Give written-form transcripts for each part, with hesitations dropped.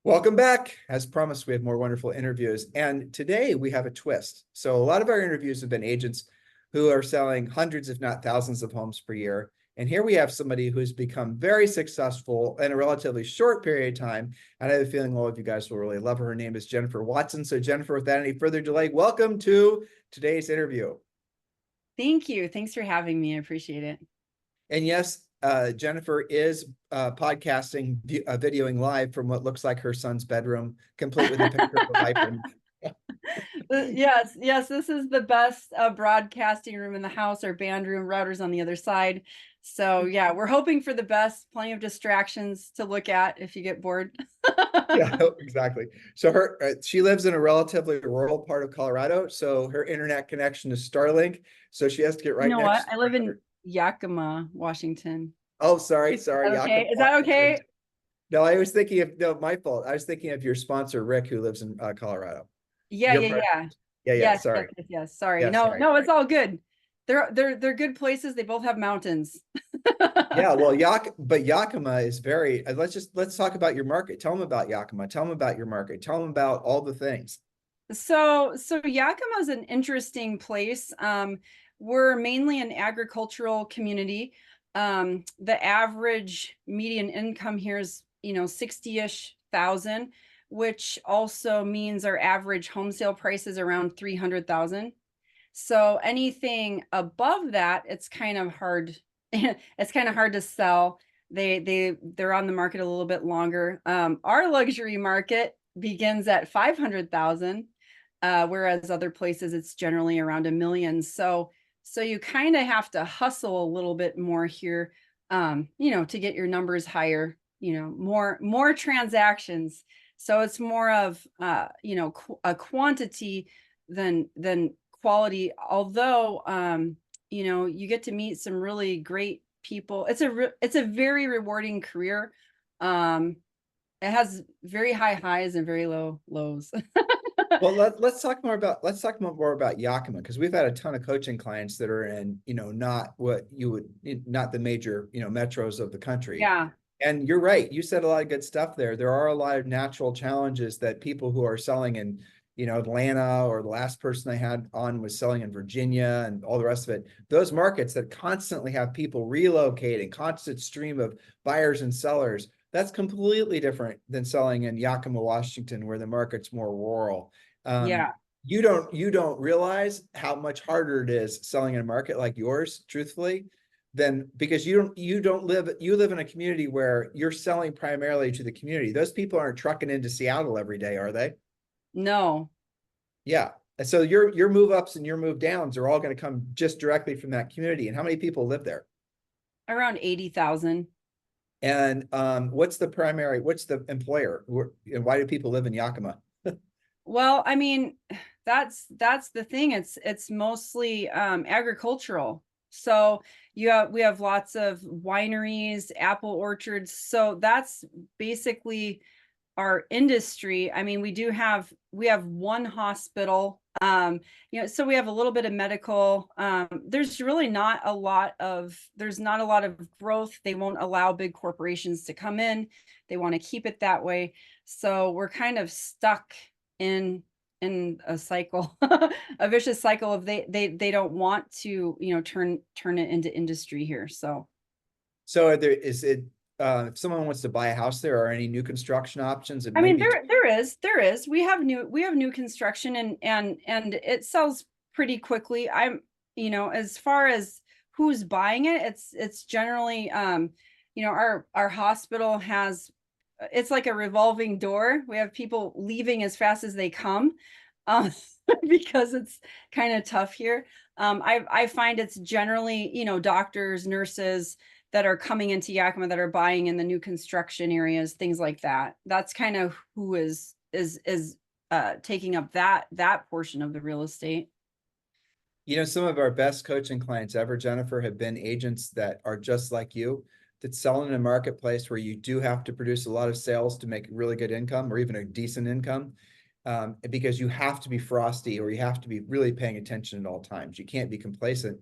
Welcome back. As promised, we have more wonderful interviews. And today we have a twist. So a lot of our interviews have been agents who are selling hundreds, if not thousands of homes per year. And here we have somebody who's become very successful in a relatively short period of time. And I have a feeling all of you guys will really love her. Her name is Jenifer Watson. So Jenifer, without any further delay, welcome to today's interview. Thank you. Thanks for having me. I appreciate it. And yes, Jenifer is podcasting, videoing live from what looks like her son's bedroom, complete with a picture of a viper. Yes, this is the best broadcasting room in the house. Our band room, routers on the other side. So yeah, we're hoping for the best. Plenty of distractions to look at if you get bored. Yeah, exactly. So she lives in a relatively rural part of Colorado, so her internet connection is Starlink. So she has to get right You know next what? to I live in Yakima, Washington. Oh, sorry. Okay, is that Washington. okay? No, I was thinking of, no, my fault. I was thinking of your sponsor, Rick, who lives in Colorado. Yeah. Your part. Yeah, sorry. Yes. Sorry. Yeah, sorry. No, it's all good. They're good places. They both have mountains. Yeah, well, Yakima is very, let's talk about your market. Tell them about Yakima. Tell them about your market. Tell them about all the things. So Yakima is an interesting place. We're mainly an agricultural community. The average median income here is, 60-ish thousand, which also means our average home sale price is around 300,000. So anything above that, it's kind of hard. It's kind of hard to sell. They're on the market a little bit longer. Our luxury market begins at 500,000. Whereas other places it's generally around $1 million. So you kind of have to hustle a little bit more here, to get your numbers higher, more transactions. So it's more of, a quantity than quality. Although, you get to meet some really great people. It's a very rewarding career. It has very high highs and very low lows. Well, let's talk more about Yakima, because we've had a ton of coaching clients that are in, not the major, metros of the country. Yeah. And you're right. You said a lot of good stuff there. There are a lot of natural challenges that people who are selling in, Atlanta, or the last person I had on was selling in Virginia and all the rest of it. Those markets that constantly have people relocating, constant stream of buyers and sellers. That's completely different than selling in Yakima, Washington, where the market's more rural. Yeah. You don't realize how much harder it is selling in a market like yours, truthfully, than because you live in a community where you're selling primarily to the community. Those people aren't trucking into Seattle every day, are they? No. Yeah. And so your move ups and your move downs are all going to come just directly from that community. And how many people live there? Around 80,000. And what's the employer? And why do people live in Yakima? Well, I mean, that's the thing. It's mostly agricultural. So we have lots of wineries, apple orchards. So that's basically our industry. I mean, we have one hospital, so we have a little bit of medical. There's not a lot of growth. They won't allow big corporations to come in. They want to keep it that way. So we're kind of stuck in a cycle, a vicious cycle of they don't want to, turn it into industry here. So if someone wants to buy a house, there are any new construction options? I mean, there is. We have new construction and it sells pretty quickly. As far as who's buying it, it's generally, our hospital has, it's like a revolving door. We have people leaving as fast as they come, because it's kind of tough here. I find it's generally, doctors, nurses that are coming into Yakima that are buying in the new construction areas, things like that. That's kind of who is taking up that portion of the real estate. Some of our best coaching clients ever, Jenifer, have been agents that are just like you, that sell in a marketplace where you do have to produce a lot of sales to make really good income, or even a decent income, because you have to be frosty, or you have to be really paying attention at all times. You can't be complacent.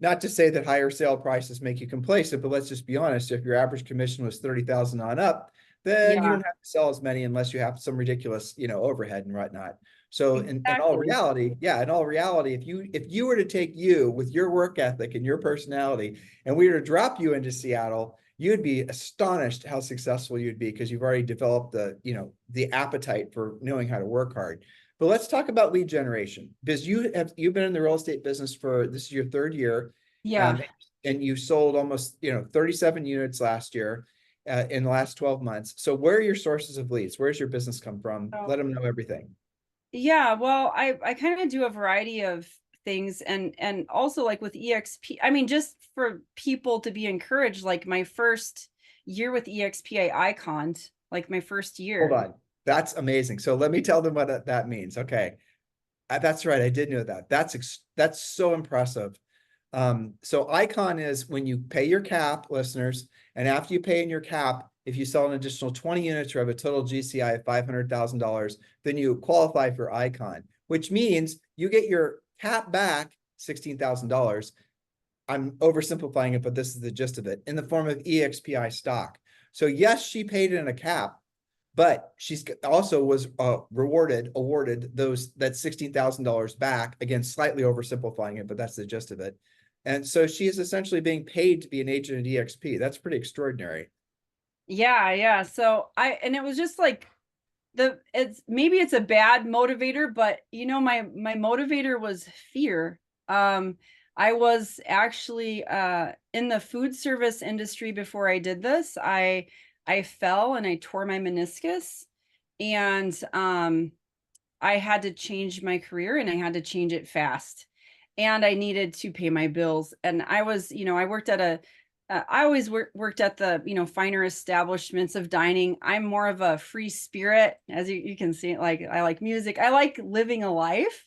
Not to say that higher sale prices make you complacent, but let's just be honest. If your average commission was 30,000 on up, then you Yeah, don't have to sell as many unless you have some ridiculous, overhead and whatnot. So in all exactly. reality, yeah, in all reality, if you were to take you with your work ethic and your personality, and we were to drop you into Seattle, you'd be astonished how successful you'd be because you've already developed the appetite for knowing how to work hard. But let's talk about lead generation because you've been in the real estate business for this is your third year, Yeah. um, and you sold almost 37 units last year in the last 12 months. So where are your sources of leads? Where's your business come from? So, Let them know everything. yeah, well, I kind of do a variety of things, and also like with EXP, I mean, just for people to be encouraged, like my first year with EXP, I iconed like my first Hold year. on. That's amazing. So let me tell them what that means. Okay. That's right. I did know that. That's so impressive. So icon is when you pay your cap, listeners, and after you pay in your cap, if you sell an additional 20 units or have a total GCI of $500,000, then you qualify for icon, which means you get your cap back, $16,000. I'm oversimplifying it, but this is the gist of it, in the form of EXPI stock. So yes, she paid in a cap, but she's also was awarded that $16,000 back. Again, slightly oversimplifying it, but that's the gist of it. And so she is essentially being paid to be an agent at EXP. That's pretty extraordinary. Yeah, yeah. So and it was just like it's a bad motivator, but my motivator was fear. I was actually in the food service industry before I did this. I fell and I tore my meniscus, and I had to change my career, and I had to change it fast. And I needed to pay my bills. And I worked at I always worked at the, finer establishments of dining. I'm more of a free spirit, as you can see. Like, I like music. I like living a life.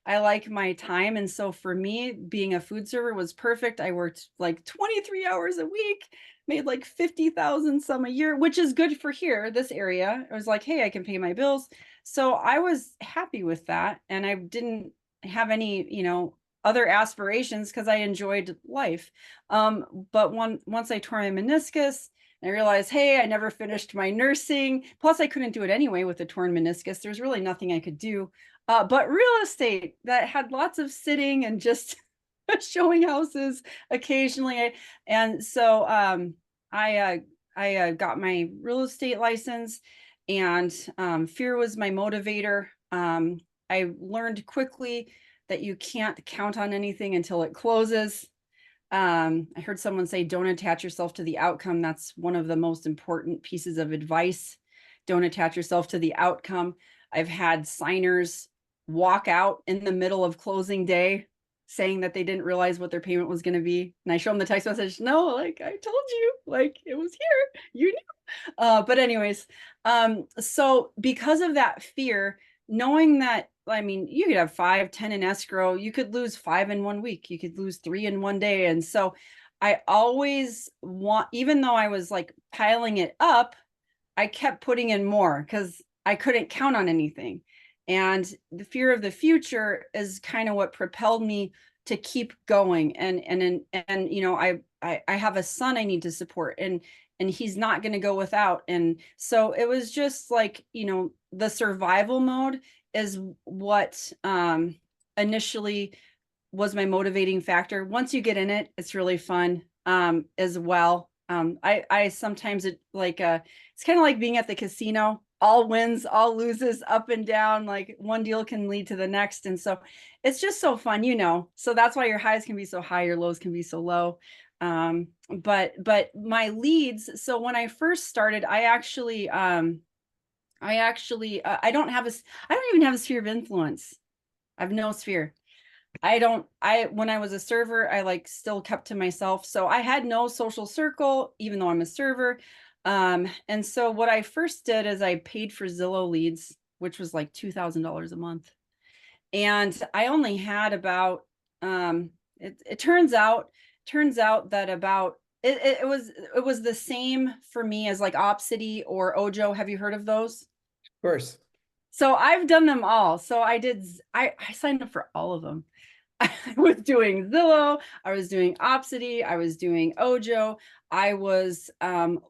I like my time. And so for me, being a food server was perfect. I worked like 23 hours a week, made like 50,000 some a year, which is good for here, this area. I was like, hey, I can pay my bills. So I was happy with that. And I didn't have any, other aspirations because I enjoyed life. But once I tore my meniscus, I realized, hey, I never finished my nursing. Plus, I couldn't do it anyway with a torn meniscus. There's really nothing I could do. But real estate that had lots of sitting and just showing houses occasionally. And so I got my real estate license, and fear was my motivator. I learned quickly that you can't count on anything until it closes. I heard someone say, don't attach yourself to the outcome. That's one of the most important pieces of advice. Don't attach yourself to the outcome. I've had signers walk out in the middle of closing day saying that they didn't realize what their payment was going to be. And I show them the text message. No, like I told you, like it was here. You knew. But anyways, so because of that fear, knowing that, I mean, you could have 5, 10 in escrow, you could lose 5 in 1 week, you could lose 3 in one day. And so I always even though I was like piling it up, I kept putting in more because I couldn't count on anything. And the fear of the future is kind of what propelled me to keep going. And I have a son I need to support, and he's not going to go without. And so it was just like, the survival mode is what initially was my motivating factor. Once you get in it, it's really fun as well. I sometimes it's kind of like being at the casino, all wins, all loses, up and down, like one deal can lead to the next. And so it's just so fun, so that's why your highs can be so high, your lows can be so low. But my leads, so when I first started, I don't even have a sphere of influence. I have no sphere. When I was a server, I like still kept to myself. So I had no social circle, even though I'm a server. And so what I first did is I paid for Zillow leads, which was like $2,000 a month. And I only had about, it turns out that it was the same for me as like Opcity or Ojo. Have you heard of those? Of course. So I've done them all. So I signed up for all of them. I was doing Zillow, I was doing Opcity, I was doing Ojo, I was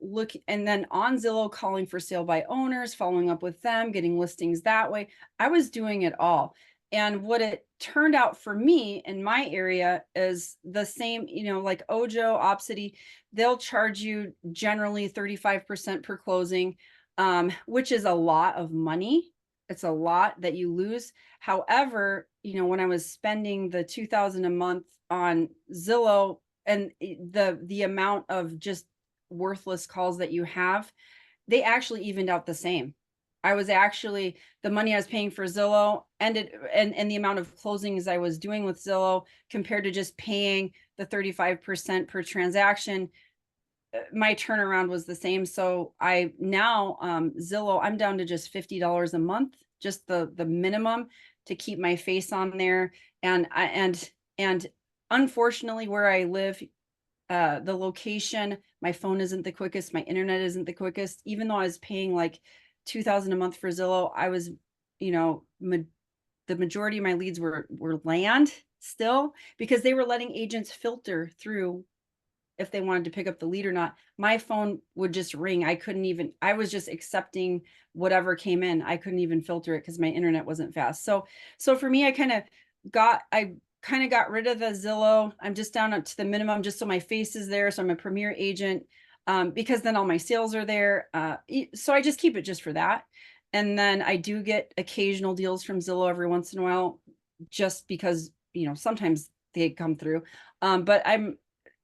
looking, and then on Zillow calling for sale by owners, following up with them, getting listings that way. I was doing it all. And what it turned out for me in my area is the same, you know, like Ojo, Opcity, they'll charge you generally 35% per closing, which is a lot of money. It's a lot that you lose. However, you know, when I was spending the 2,000 a month on Zillow and the amount of just worthless calls that you have, they actually evened out the same. I was actually, the money I was paying for Zillow ended, and the amount of closings I was doing with Zillow compared to just paying the 35% per transaction, my turnaround was the same. So I now Zillow, I'm down to just $50 a month, just the minimum to keep my face on there. And unfortunately where I live, the location, my phone isn't the quickest, my internet isn't the quickest. Even though I was paying like 2,000 a month for Zillow, I was, you know, the majority of my leads were land still, because they were letting agents filter through if they wanted to pick up the lead or not. My phone would just ring. I couldn't even, I was just accepting whatever came in. I couldn't even filter it because my internet wasn't fast. So for me, I kind of got rid of the Zillow. I'm just down up to the minimum just so my face is there. So I'm a premier agent, because then all my sales are there. So I just keep it just for that. And then I do get occasional deals from Zillow every once in a while, just because, you know, sometimes they come through. But I'm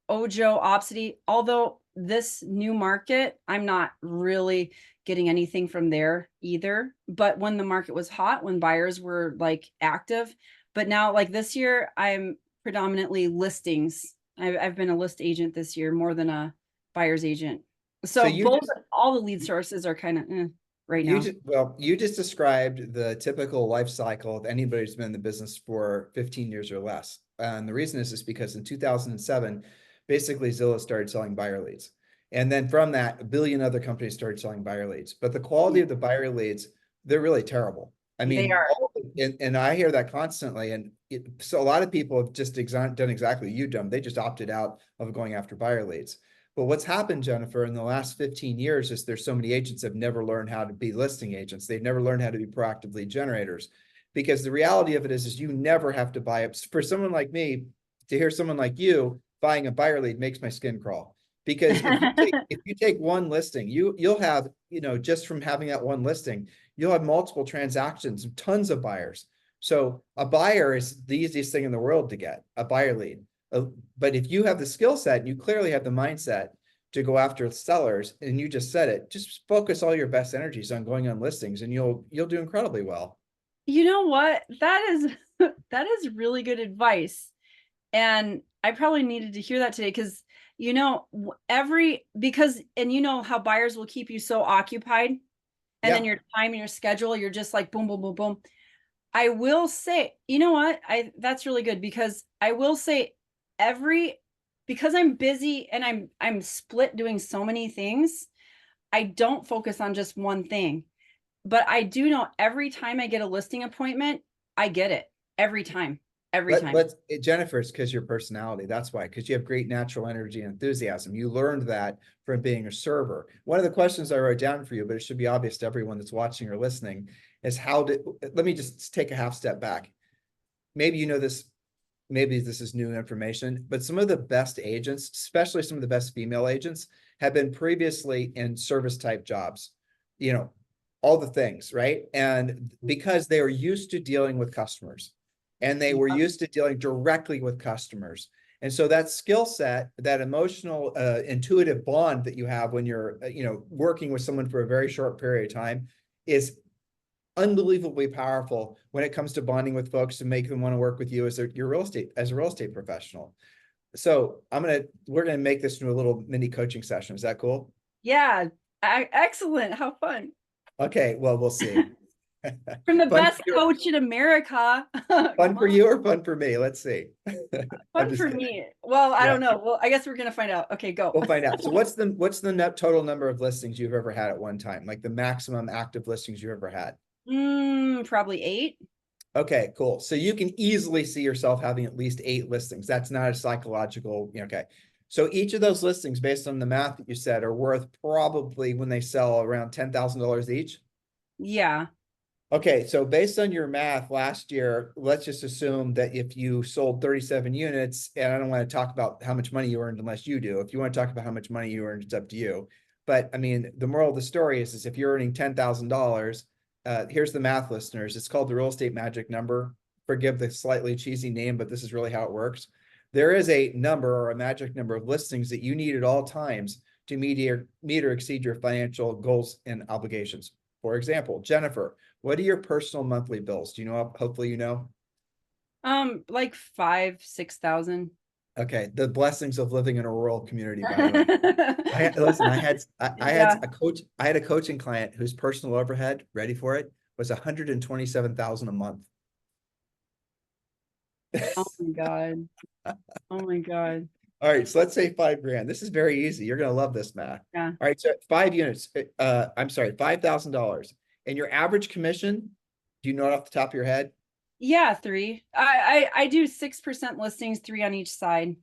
Ojo, Opcity, although this new market, I'm not really getting anything from there either. But when the market was hot, when buyers were like active, but now like this year, I'm predominantly listings. I've been a list agent this year more than a buyer's agent. So So all the lead sources are kind of right now. you just described the typical life cycle of anybody who's been in the business for 15 years or less. And the reason is because in 2007, basically Zillow started selling buyer leads. And then from that, a billion other companies started selling buyer leads. But the quality of the buyer leads, they're really terrible. I They mean, are. and I hear that constantly. And so a lot of people have just done exactly what you've done. They just opted out of going after buyer leads. But what's happened, Jenifer, in the last 15 years is there's so many agents have never learned how to be listing agents. They've never learned how to be proactive lead generators. Because the reality of it is you never have to buy up. For someone like me, to hear someone like you buying a buyer lead makes my skin crawl. Because if you take one listing, you'll have, you know, just from having that one listing, you'll have multiple transactions, tons of buyers. So a buyer is the easiest thing in the world to get, a buyer lead. But if you have the skill set and you clearly have the mindset to go after sellers, and you just said it, just focus all your best energies on going on listings and you'll do incredibly well. You know what? That is that is really good advice. And I probably needed to hear that today because, you know, because, and you know how buyers will keep you so occupied, and then Yeah. your time and your schedule, you're just like boom, boom, boom, boom. I will say, you know what? That's really good, because I will say because I'm busy and I'm split doing so many things, I don't focus on just one thing. But I do know every time I get a listing appointment, I get it every time. Every time. Jenifer, it's because your personality. That's why, because you have great natural energy and enthusiasm. You learned that from being a server. One of the questions I wrote down for you, but it should be obvious to everyone that's watching or listening, is let me just take a half step back. Maybe you know this, maybe this is new information, but some of the best agents, especially some of the best female agents, have been previously in service type jobs, you know, all the things, right? And because they were used to dealing with customers and they were used to dealing directly with customers. And so that skill set, that emotional, intuitive bond that you have when you're, you know, working with someone for a very short period of time is unbelievably powerful when it comes to bonding with folks to make them want to work with you as a real estate professional. So we're gonna make this into a little mini coaching session. Is that cool? Yeah. Excellent. How fun. Okay, well, we'll see. From the Fun best coach in America. fun for you or fun for me? Let's see. I'm Fun just for kidding. me. Well, I Yeah, don't know. Well, I guess we're gonna find out. Okay, go. we'll find out. So what's the net total number of listings you've ever had at one time? Like the maximum active listings you've ever had? Probably 8. Okay, cool. So you can easily see yourself having at least 8 listings. That's not a psychological, okay. So each of those listings, based on the math that you said, are worth probably when they sell around $10,000 each. Yeah. Okay, so based on your math last year, let's just assume that if you sold 37 units, and I don't want to talk about how much money you earned unless you do. If you want to talk about how much money you earned, it's up to you. But I mean, the moral of the story is if you're earning $10,000, here's the math, listeners. It's called the real estate magic number. Forgive the slightly cheesy name, but this is really how it works. There is a number or a magic number of listings that you need at all times to meet or exceed your financial goals and obligations. For example, Jenifer, what are your personal monthly bills? Do you know? Hopefully you know. Like 5, 6,000. Okay, the blessings of living in a rural community, by the way. Listen, I Yeah. had a coaching client whose personal overhead, ready for it, was 127,000 a month. Oh my God. Oh my God. All right, so let's say 5 grand. This is very easy. You're gonna love this math. Yeah. All right, so 5 units, I'm sorry, $5,000. And your average commission, do you know it off the top of your head? Yeah, 3. I do 6% listings, 3 on each side.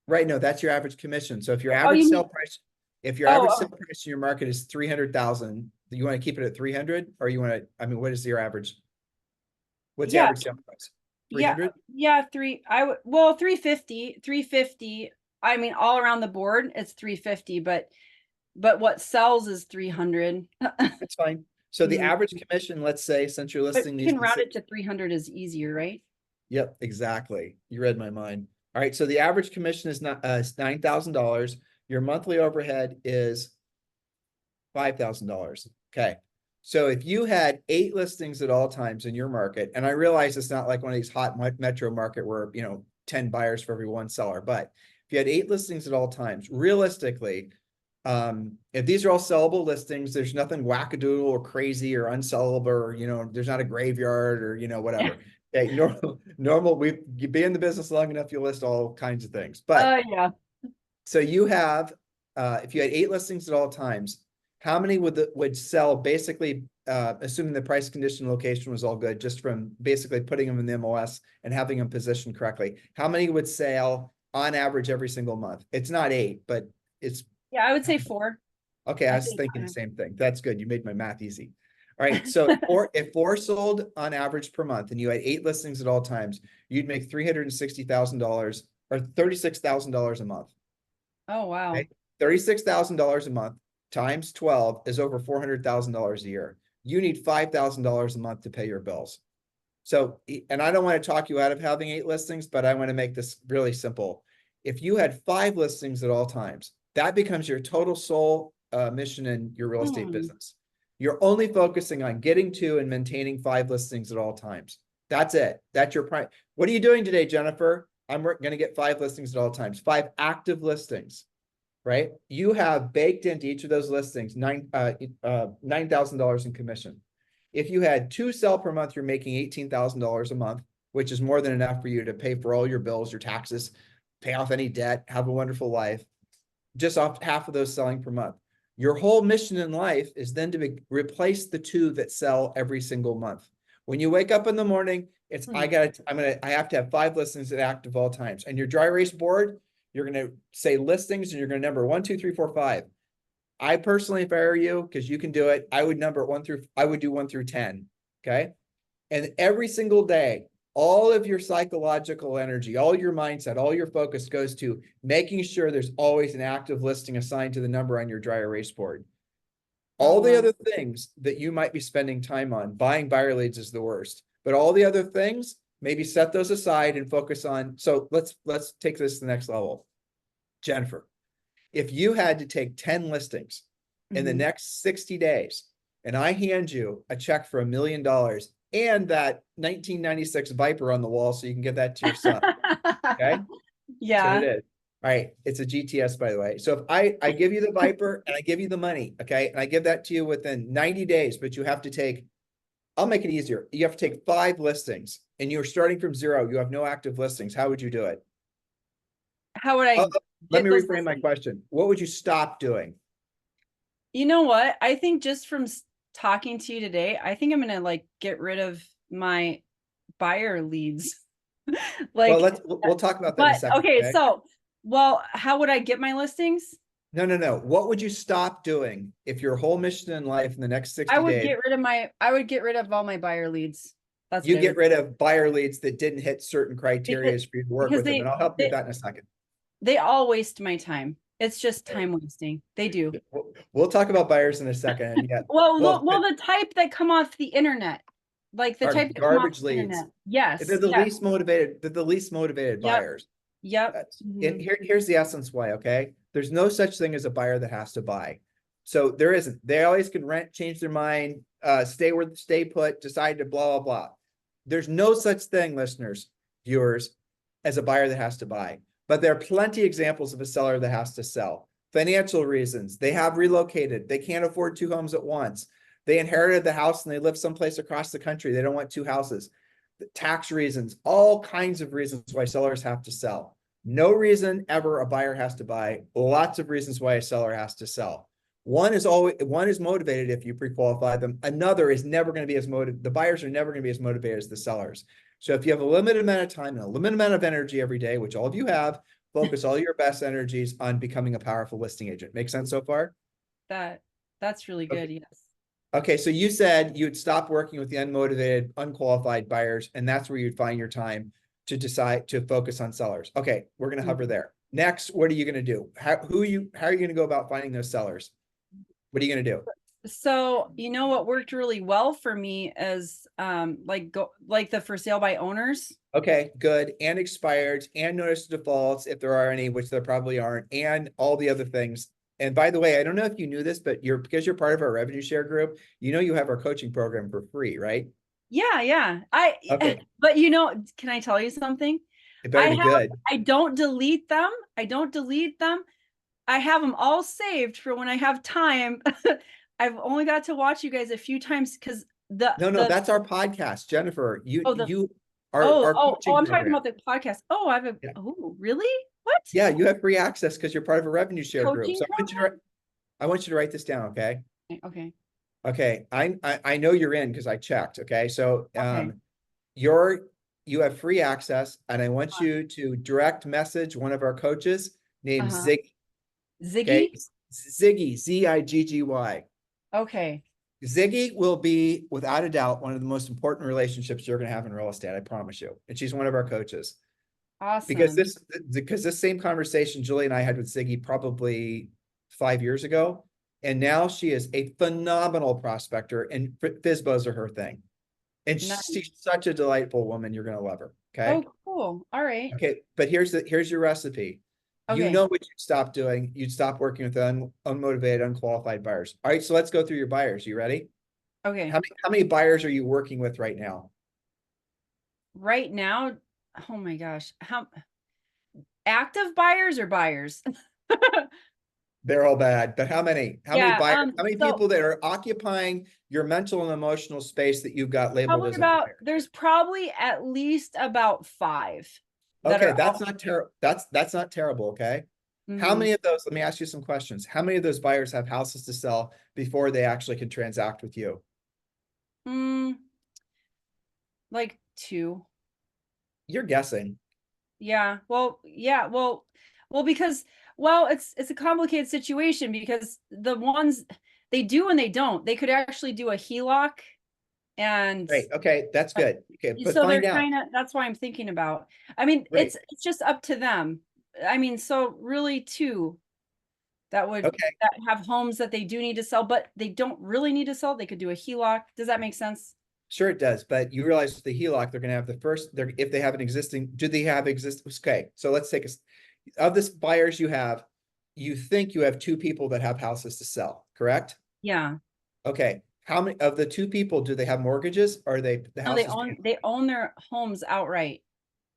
Right, no, that's your average commission. So if your Oh, average you sale mean, price, if your average oh, sale price in your market is 300,000, do you want to keep it at 300 or you want to, I mean, what is your average? What's the yeah, average sale price? yeah, 300? yeah, 3. Well, 350, 350. I mean, all around the board, it's 350, but what sells is 300. That's fine. So the Mhm. average commission, let's say, since you're But listing we these, can round it to 300 is easier, right? yep, exactly. You read my mind. All right, so the average commission is not $9,000. Your monthly overhead is $5,000. Okay. So if you had 8 listings at all times in your market, and I realize it's not like one of these hot metro market where, 10 buyers for every 1 seller, but if you had 8 listings at all times, realistically, if these are all sellable listings, there's nothing wackadoodle or crazy or unsellable, or, there's not a graveyard or, Yeah. whatever. Okay, normal, you be in the business long enough, you list all kinds of things. But Yeah. so you have, if you had 8 listings at all times, how many would sell basically, assuming the price, condition, location was all good, just from basically putting them in the MLS and having them positioned correctly? How many would sell on average every single month? It's not 8, but it's Yeah, I would say 4. okay. I I was think thinking the same thing. That's good. You made my math easy. All right. So if four sold on average per month and you had 8 listings at all times, you'd make $360,000 or $36,000 a month. Oh, wow. Okay. $36,000 a month times 12 is over $400,000 a year. You need $5,000 a month to pay your bills. So, and I don't want to talk you out of having 8 listings, but I want to make this really simple. If you had 5 listings at all times, that becomes your total sole mission in your real estate Hmm. business. You're only focusing on getting to and maintaining 5 listings at all times. That's it. That's your prime. What are you doing today, Jenifer? I'm going to get 5 listings at all times, 5 active listings, right? You have baked into each of those listings $9,000 in commission. If you had 2 sell per month, you're making $18,000 a month, which is more than enough for you to pay for all your bills, your taxes, pay off any debt, have a wonderful life, just off half of those selling per month. Your whole mission in life is then to replace the 2 that sell every single month. When you wake up in the morning, it's I have to have 5 listings at active all times. And your dry erase board, you're going to say listings and you're going to number 1, 2, 3, 4, 5. I personally, if I were you, because you can do it, I would do 1 through 10. Okay. And every single day, all of your psychological energy, all your mindset, all your focus goes to making sure there's always an active listing assigned to the number on your dry erase board. Oh, All the wow. other things that you might be spending time on, buying buyer leads is the worst. But all the other things, maybe set those aside and focus on. So let's take this to the next level. Jenifer, if you had to take 10 listings in the Mhm. next 60 days, and I hand you a check for $1 million and that 1996 Viper on the wall so you can give that to your son, okay? That's what it Yeah. is. All right, it's a GTS, by the way. So if I give you the Viper and I give you the money, okay, and I give that to you within 90 days, but you have to take, I'll make it easier. You have to take 5 listings and you're starting from 0. You have no active listings. How would you do it? How would Oh, I let get me those reframe my listings? question. What would you stop doing? You know what? I think just from talking to you today, I think I'm gonna like get rid of my buyer leads. Well, Like, we'll talk about that in a but second. okay, Okay? so, well, how would I get my listings? No. What would you stop doing if your whole mission in life in the next 60 days, I would get rid of all my buyer leads. That's you what I get would, rid of buyer leads that didn't hit certain criteria because, for you to work because with them? And I'll help you with that in a second. they all waste my time. It's just time wasting. They do. We'll talk about buyers in a second. And yet, well, Well, the type that come off the internet, like the are type that come off garbage the leads. internet. Yes. They're the Yes. least motivated. They're the least motivated Yep. buyers. Yep. And here's the essence why. Okay, there's no such thing as a buyer that has to buy. So there isn't. They always can rent, change their mind, stay put, decide to blah blah blah. There's no such thing, listeners, viewers, as a buyer that has to buy. But there are plenty examples of a seller that has to sell. Financial reasons. They have relocated. They can't afford two homes at once. They inherited the house and they live someplace across the country. They don't want two houses. Tax reasons, all kinds of reasons why sellers have to sell. No reason ever a buyer has to buy. Lots of reasons why a seller has to sell. One is motivated if you pre-qualify them. Another is never going to be as motivated. The buyers are never going to be as motivated as the sellers. So if you have a limited amount of time and a limited amount of energy every day, which all of you have, focus all your best energies on becoming a powerful listing agent. Make sense so far? That's really good. Okay. Yes. Okay, so you said you'd stop working with the unmotivated, unqualified buyers, and that's where you'd find your time to decide to focus on sellers. Okay, we're going to hover there. Next, what are you going to do? How are you going to go about finding those sellers? What are you going to do? So, you know what worked really well for me is like the for sale by owners. Okay, good. And expired and notice of defaults, if there are any, which there probably aren't, and all the other things. And by the way, I don't know if you knew this, but because you're part of our revenue share group, you have our coaching program for free, right? Yeah. Okay. But can I tell you something? It better be good. I don't delete them. I have them all saved for when I have time. I've only got to watch you guys a few times because No, that's our podcast, Jenifer. Our coaching I'm program. talking about the podcast. Oh, oh, really? What? Yeah, you have free access because you're part of a revenue share group. Coaching So I want you to write this down, okay? Okay. Okay. I know you're in because I checked. Okay. So Okay. you have free access, and I want you to direct message one of our coaches named Ziggy. Ziggy? Okay? Ziggy, Ziggy. Okay. Ziggy will be, without a doubt, one of the most important relationships you're going to have in real estate. I promise you. And she's one of our coaches. Awesome. Because this same conversation Julie and I had with Ziggy probably 5 years ago. And now she is a phenomenal prospector, and FSBOs are her thing. And she's such a delightful woman. You're going to love her. Okay. Oh, cool. All right. Okay. But here's your recipe. Okay. You know what you'd stop doing. You'd stop working with unmotivated, unqualified buyers. All right. So let's go through your buyers. You ready? Okay. How many buyers are you working with right now? Right now? Oh my gosh. How active buyers or buyers? They're all bad, but how many buyers, how many people that are occupying your mental and emotional space that you've got labeled as a buyer? There's probably at least about 5. Okay, that's not terrible. That's not terrible. Okay. How Mhm. many of those, let me ask you some questions. How many of those buyers have houses to sell before they actually can transact with you? Like 2. You're guessing. Yeah. Well, because it's a complicated situation because the ones they do and they don't. They could actually do a HELOC and Great. Okay, that's good. Okay, but so find they're out. that's why I'm thinking about. I mean, Great. it's just up to them. I mean, so really 2 that would that have homes that they do need to sell, but they don't really need to sell. They could do a HELOC. Does that make sense? Sure it does, but you realize with the HELOC, they're going to have if they have an existing, do they have okay, so let's take of this buyers you think you have 2 people that have houses to sell, correct? Yeah. Okay, how many of the 2 people, do they have mortgages, or are they the No, houses? they own their homes outright.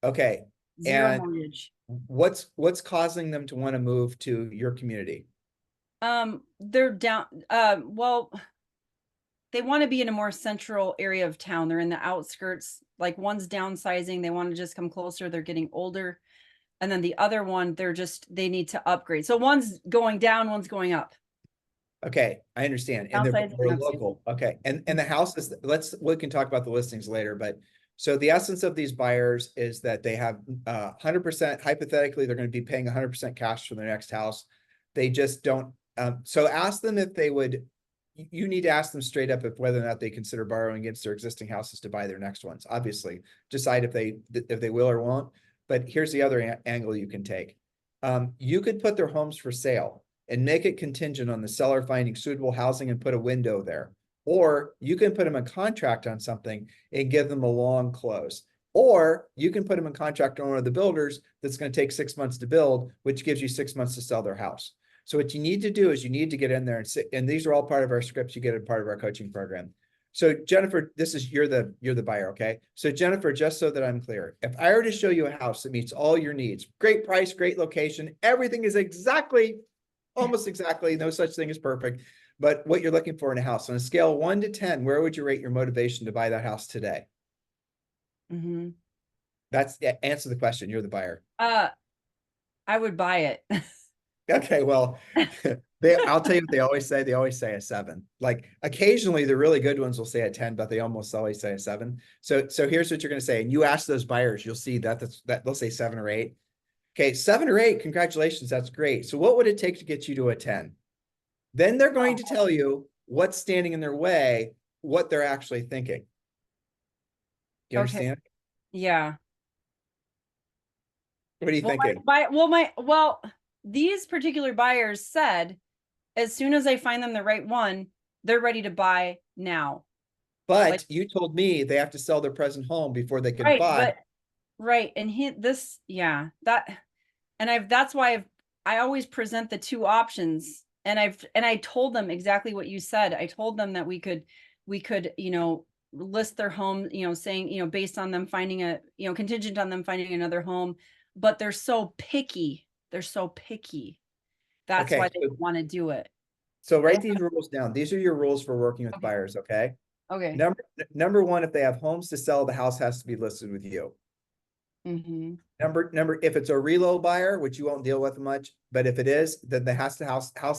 Okay. 0 mortgage. What's causing them to want to move to your community? They're down, well, they want to be in a more central area of town. They're in the outskirts. Like one's downsizing. They want to just come closer. They're getting older. And then the other one, they need to upgrade. So one's going down, one's going up. Okay, I understand. And they're local. Okay. And the houses, we can talk about the listings later, but So the essence of these buyers is that they have 100%, hypothetically, they're going to be paying 100% cash for their next house. They just don't. So ask them if they would, you need to ask them straight up if whether or not they consider borrowing against their existing houses to buy their next ones. Obviously, decide if they will or won't. But here's the other angle you can take. You could put their homes for sale and make it contingent on the seller finding suitable housing and put a window there. Or you can put them in contract on something and give them a long close. Or you can put them in contract on one of the builders that's going to take 6 months to build, which gives you 6 months to sell their house. So what you need to do is you need to get in there and sit, and these are all part of our scripts you get as part of our coaching program. So Jenifer, this is you're the buyer, okay? So Jenifer, just so that I'm clear, if I were to show you a house that meets all your needs, great price, great location, everything is almost exactly, no such thing as perfect, but what you're looking for in a house on a scale of 1 to 10, where would you rate your motivation to buy that house today? Mm-hmm. Answer the question. You're the buyer. I would buy it. Okay, well, I'll tell you what they always say. They always say a 7. Like occasionally the really good ones will say a 10, but they almost always say a 7. So here's what you're going to say. And you ask those buyers, you'll see that they'll say 7 or 8. Okay, 7 or 8, congratulations. That's great. So what would it take to get you to a 10? Then they're going to tell you what's standing in their way, what they're actually thinking. You Okay. understand? Yeah. What are you Well, thinking? well, these particular buyers said, as soon as I find them the right one, they're ready to buy now. But Like, you told me they have to sell their present home before they can right, buy. but right, and that's why I always present the two options, and I told them exactly what you said. I told them that we could, list their home, saying, based on them finding contingent on them finding another home, but they're so picky. They're so picky. That's Okay, why they want to do it. so They write these rules down. These are your rules for working with Okay. buyers, okay? Okay. Number one, if they have homes to sell, the house has to be listed with you. Mm-hmm. If it's a reload buyer, which you won't deal with much, but if it is, then the house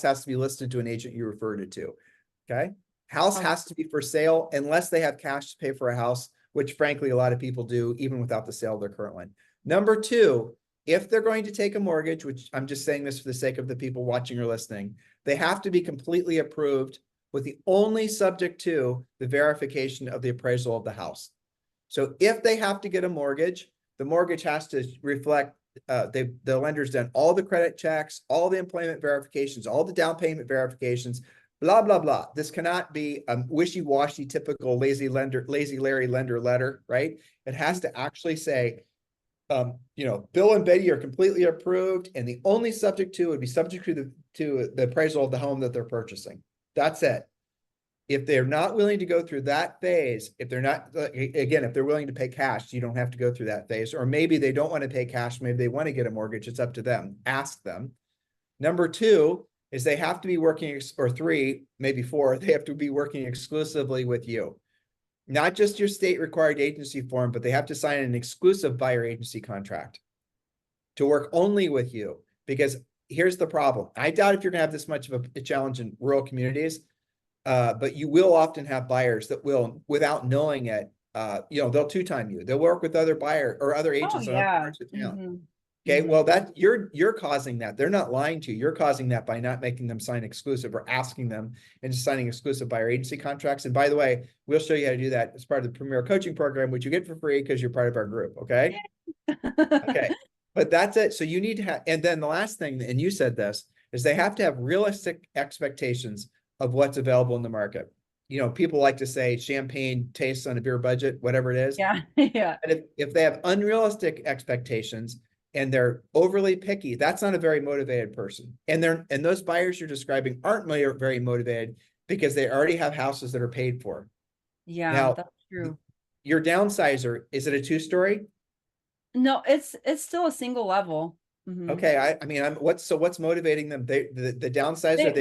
has to be listed to an agent you referred it to. Okay. House Okay. has to be for sale unless they have cash to pay for a house, which frankly, a lot of people do, even without the sale of their current one. Number two, if they're going to take a mortgage, which I'm just saying this for the sake of the people watching or listening, they have to be completely approved with the only subject to the verification of the appraisal of the house. So if they have to get a mortgage, the mortgage has to reflect the lender's done all the credit checks, all the employment verifications, all the down payment verifications, blah, blah, blah. This cannot be a wishy-washy, typical lazy Larry lender letter, right? It has to actually say, Bill and Betty are completely approved, and the only subject to would be subject to the appraisal of the home that they're purchasing. That's it. If they're not willing to go through that phase, if they're not, again, if they're willing to pay cash, you don't have to go through that phase. Or maybe they don't want to pay cash. Maybe they want to get a mortgage. It's up to them. Ask them. Number two is they have to be working, or 3, maybe 4, they have to be working exclusively with you. Not just your state required agency form, but they have to sign an exclusive buyer agency contract to work only with you. Because here's the problem. I doubt if you're going to have this much of a challenge in rural communities. But you will often have buyers that will, without knowing it, they'll two-time you. They'll work with other buyer or other Oh agents in other yeah. parts of town. Mm-hmm. Okay, Mm-hmm. well, that you're causing that. They're not lying to you. You're causing that by not making them sign exclusive or asking them into signing exclusive buyer agency contracts. And by the way, we'll show you how to do that as part of the Premier Coaching Program, which you get for free because you're part of our group. Okay. Okay. But that's it. So you need to have, and then the last thing, and you said this, is they have to have realistic expectations of what's available in the market. People like to say champagne tastes on a beer budget, whatever it is. Yeah. Yeah. And if they have unrealistic expectations and they're overly picky, that's not a very motivated person. And those buyers you're describing aren't very motivated because they already have houses that are paid for. Yeah, Now, that's true. your downsizer, is it a 2-story? No, it's still a single level. Mm-hmm. Okay, I mean, what's motivating them? The downsizer,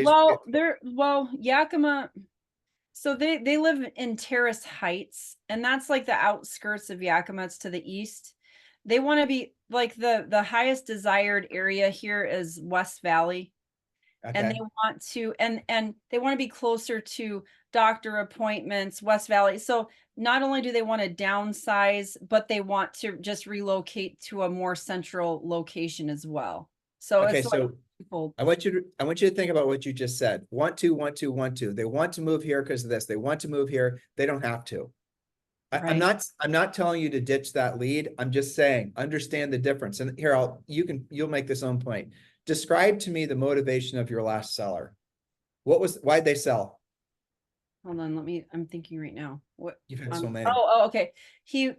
Yakima. So they live in Terrace Heights, and that's like the outskirts of Yakima. It's to the east. They want to be like the highest desired area here is West Valley, and okay, they want to and they want to be closer to doctor appointments, West Valley. So not only do they want to downsize, but they want to just relocate to a more central location as well. So Okay, it's like so people, I want you to think about what you just said. Want to, want to, want to. They want to move here because of this. They want to move here. They don't have to. right? I'm not telling you to ditch that lead. I'm just saying, understand the difference. And here, you'll make this own point. Describe to me the motivation of your last seller. Why'd they sell? Hold on, I'm thinking right now. What? You've had so many. Okay. He's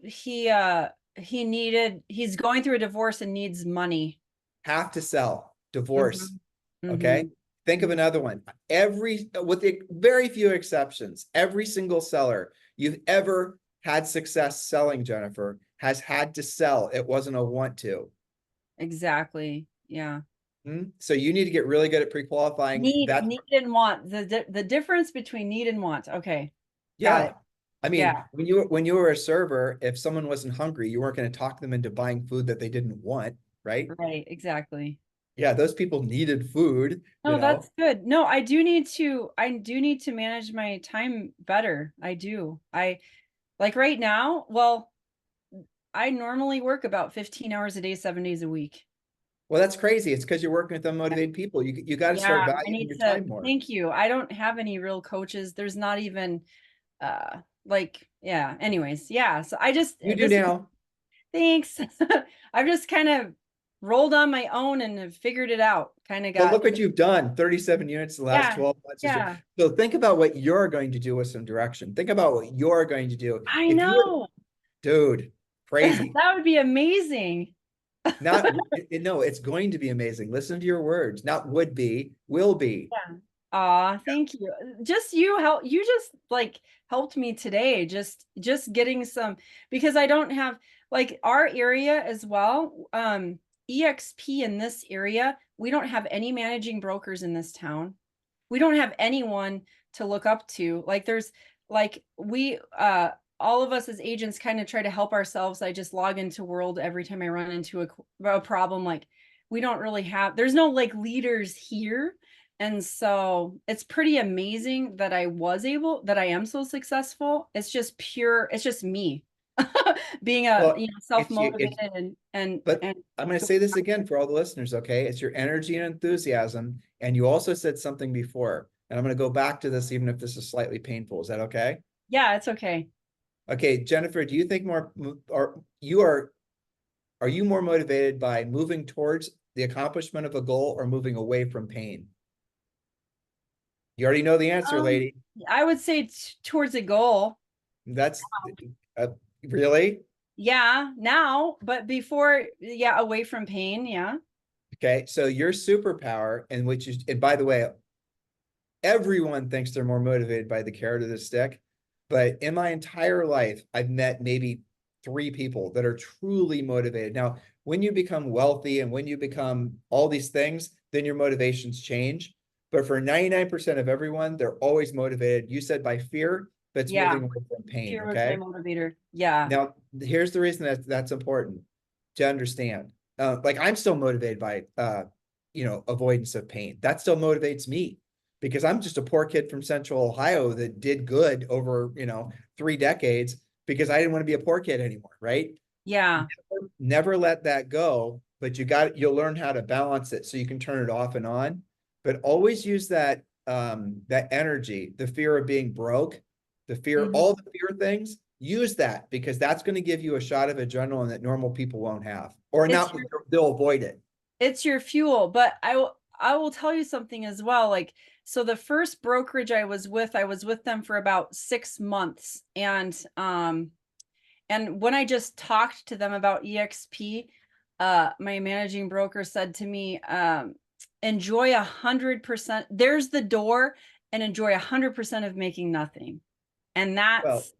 going through a divorce and needs money. Have to sell, divorce. Mm-hmm. Okay. Think of Mm-hmm. another one. With the very few exceptions, every single seller you've ever had success selling, Jenifer, has had to sell. It wasn't a want to. Exactly. Yeah. So you need to get really good at pre-qualifying. Need and want. The difference between need and want. Okay. Got Yeah. it. I mean, Yeah. when you were a server, if someone wasn't hungry, you weren't going to talk them into buying food that they didn't want, right? Right. Exactly. Yeah, those people needed food, you No, know. that's good. No, I do need to manage my time better. I do. I like right now, well, I normally work about 15 hours a day, 7 days a week. Well, that's crazy. It's because you're working with unmotivated people. You got to start Yeah, I valuing need your to time more. thank you. I don't have any real coaches. There's not even like yeah, anyways. Yeah, so I just You do this is now. thanks. I've just kind of rolled on my own and have figured it out. Kind of Well, got look what you've done. 37 units in the last yeah. 12 months. Yeah. So think about what you're going to do with some direction. Think about what you're going to do. I If you were, know. dude, crazy. That would be amazing. Not, no, it's going to be amazing. Listen to your words. Not would be, will be. Yeah. Aw, thank you. You just like helped me today. Just getting some because I don't have like our area as well. EXP in this area, we don't have any managing brokers in this town. We don't have anyone to look up to. Like there's like we all of us as agents kind of try to help ourselves. I just log into World every time I run into a problem. Like we don't really have there's no like leaders here. And so it's pretty amazing that I am so successful. It's just me being a Well, it's you, self-motivated it's, but and I'm going to say this again for all the listeners, okay? It's your energy and enthusiasm. And you also said something before, and I'm going to go back to this, even if this is slightly painful. Is that okay? yeah, it's okay. Okay, Jenifer, do you think are you more motivated by moving towards the accomplishment of a goal or moving away from pain? You already know the answer, Um, lady. I would say towards a goal. That's uh, really Yeah, now, but before, yeah, away from pain. Yeah. okay. So your superpower, and which is, and by the way, everyone thinks they're more motivated by the carrot or the stick. But in my entire life, I've met maybe 3 people that are truly motivated. Now, when you become wealthy and when you become all these things, then your motivations change. But for 99% of everyone, they're always motivated. You said by fear, but it's Yeah. moving away from pain. Fear was my Okay. motivator. Yeah. Now, here's the reason that that's important to understand. Like I'm still motivated by, avoidance of pain. That still motivates me because I'm just a poor kid from Central Ohio that did good over, 3 decades because I didn't want to be a poor kid anymore, right? Yeah. Never let that go, but you'll learn how to balance it so you can turn it off and on. But always use that energy, the fear of being broke, the fear, Mhm. all the fear things, use that because that's going to give you a shot of adrenaline that normal people won't have, or It's not, your they'll avoid it. it's your fuel, but I will tell you something as well. Like, so the first brokerage I was with them for about 6 months. And when I just talked to them about EXP, my managing broker said to me, enjoy 100%. There's the door and enjoy 100% of making nothing. And Well, that's,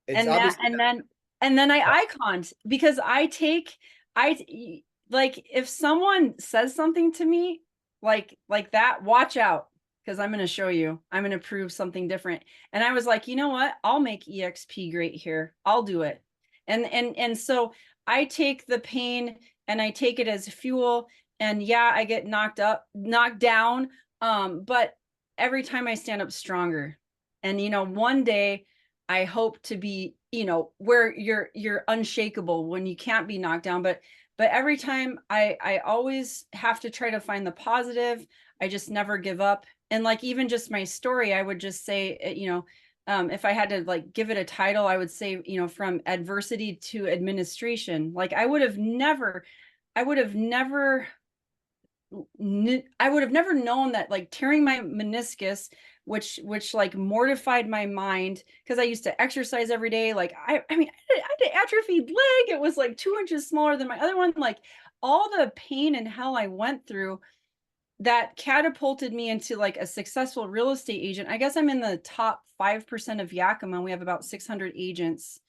it's and that, obviously and then not. I iconed because like if someone says something to me like that, watch out because I'm going to show you. I'm going to prove something different. And I was like, you know what? I'll make EXP great here. I'll do it. And so I take the pain and I take it as fuel. And yeah, I get knocked down. But every time I stand up stronger. And, one day I hope to be, where you're unshakable when you can't be knocked down. But every time I always have to try to find the positive. I just never give up. And like, even just my story, I would just say, if I had to like give it a title, I would say, from adversity to administration. Like I would have never I would have never known that like tearing my meniscus, which like mortified my mind because I used to exercise every day. Like I mean, I had an atrophied leg. It was like 2 inches smaller than my other one. Like all the pain and hell I went through that catapulted me into like a successful real estate agent. I guess I'm in the top 5% of Yakima. We have about 600 agents.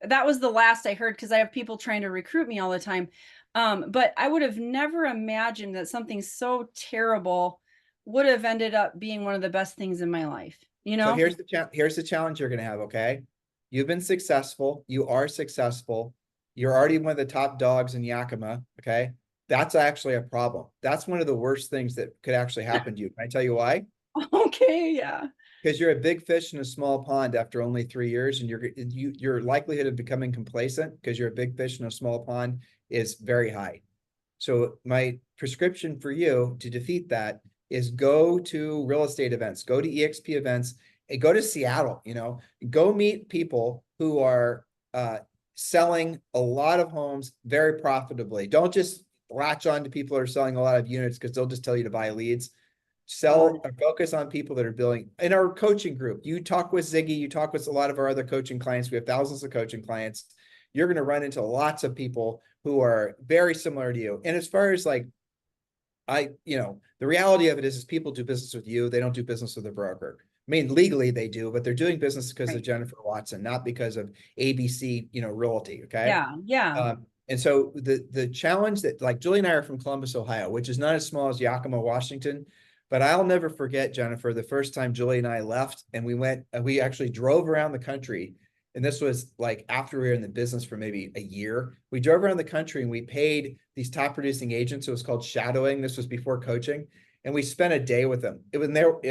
That was the last I heard because I have people trying to recruit me all the time. But I would have never imagined that something so terrible would have ended up being one of the best things in my life, So here's the challenge you're going to have. Okay. You've been successful. You are successful. You're already one of the top dogs in Yakima. Okay. That's actually a problem. That's one of the worst things that could actually happen to you. Can I tell you why? Okay, yeah. Because you're a big fish in a small pond after only 3 years, and your likelihood of becoming complacent because you're a big fish in a small pond is very high. So my prescription for you to defeat that is go to real estate events, go to EXP events, and go to Seattle, go meet people who are selling a lot of homes very profitably. Don't just latch on to people who are selling a lot of units because they'll just tell you to buy leads. Sell or focus on people that are building. In our coaching group, you talk with Ziggy, you talk with a lot of our other coaching clients. We have thousands of coaching clients. You're going to run into lots of people who are very similar to you. And as far as like, the reality of it is people do business with you. They don't do business with a broker. I mean, legally they do, but they're doing business because of Jenifer Watson, not because of ABC, Realty. Okay. Yeah. And so the challenge that, like, Julie and I are from Columbus, Ohio, which is not as small as Yakima, Washington, but I'll never forget, Jenifer, the first time Julie and I left and we actually drove around the country. And this was like after we were in the business for maybe a year. We drove around the country and we paid these top producing agents. It was called shadowing. This was before coaching. And we spent a day with them. It was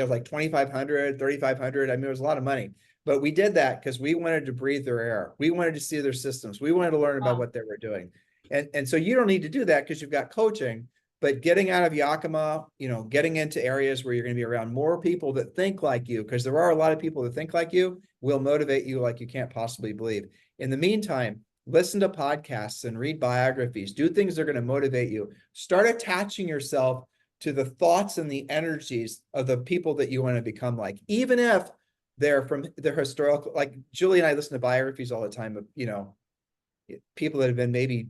like 2,500, 3,500. I mean, it was a lot of money. But we did that because we wanted to breathe their air. We wanted to see their systems. We wanted to learn about what they were doing. And so you don't need to do that because you've got coaching. But getting out of Yakima, getting into areas where you're going to be around more people that think like you, because there are a lot of people that think like you, will motivate you like you can't possibly believe. In the meantime, listen to podcasts and read biographies, do things that are going to motivate you. Start attaching yourself to the thoughts and the energies of the people that you want to become like, even if they're from their historical, like Julie and I listen to biographies all the time of, people that have been maybe,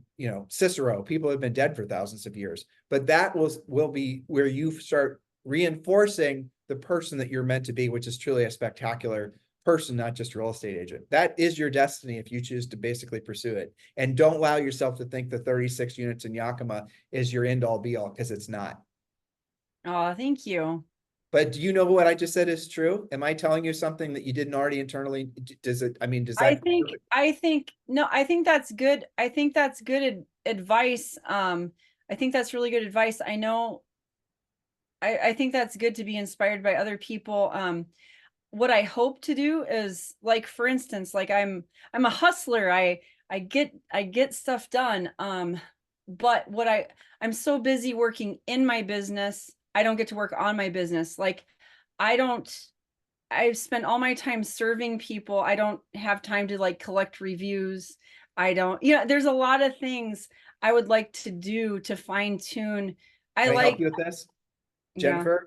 Cicero, people that have been dead for thousands of years. But that will be where you start reinforcing the person that you're meant to be, which is truly a spectacular person, not just a real estate agent. That is your destiny if you choose to basically pursue it. And don't allow yourself to think the 36 units in Yakima is your end all be all, because it's not. Oh, thank you. But do you know what I just said is true? Am I telling you something that you didn't already internally? Does that? No, I think that's good. I think that's good advice. I think that's really good advice. I know, I think that's good to be inspired by other people. What I hope to do is, like, for instance, like I'm a hustler. I get stuff done. But I'm so busy working in my business, I don't get to work on my business. Like I've spent all my time serving people. I don't have time to like collect reviews. I don't, there's a lot of things I would like to do to fine tune. Can I help you with this? Yeah. Jenifer,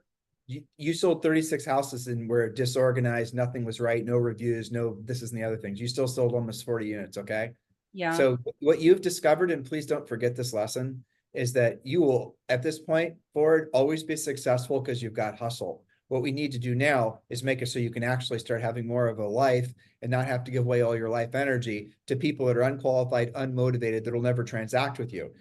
you sold 36 houses and were disorganized. Nothing was right. No reviews, no this is and the other things. You still sold almost 40 units. Okay. Yeah. So what you've discovered, and please don't forget this lesson, is that you will, at this point forward, always be successful because you've got hustle. What we need to do now is make it so you can actually start having more of a life and not have to give away all your life energy to people that are unqualified, unmotivated, that'll never transact with you.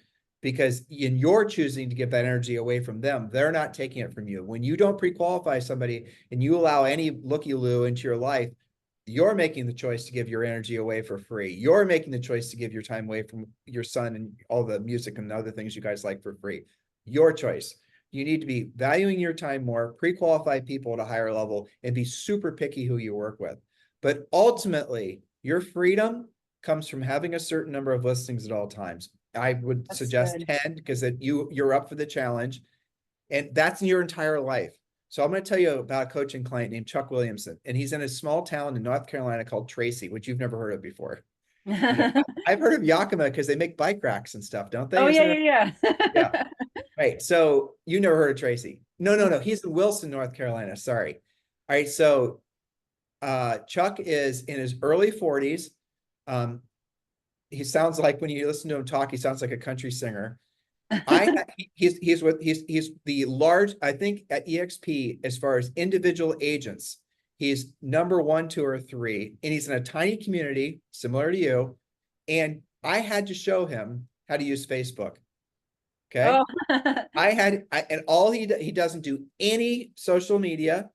Because in your choosing to give that energy away from them, they're not taking it from you. When you don't pre-qualify somebody and you allow any looky-loo into your life, you're making the choice to give your energy away for free. You're making the choice to give your time away from your son and all the music and other things you guys like for free. Your choice. You need to be valuing your time more, pre-qualify people at a higher level, and be super picky who you work with. But ultimately, your freedom comes from having a certain number of listings at all times. I would That's suggest good. 10 because you're up for the challenge, and that's in your entire life. So I'm going to tell you about a coaching client named Chuck Williamson, and he's in a small town in North Carolina called Tracy, which you've never heard of before. No, I've heard of Yakima because they make bike racks and stuff, don't they? Oh Isn't yeah, there? yeah, Yeah. yeah. Right. So you never heard of Tracy. No, no, no. He's in Wilson, North Carolina. Sorry. All right. So Chuck is in his early 40s. Um, he sounds like when you listen to him talk, he sounds like a country singer. He's the large, I think at EXP, as far as individual agents, he's number 1, 2, or 3, and he's in a tiny community similar to you. And I had to show him how to use Facebook. Okay. Oh, And all he doesn't do any social media.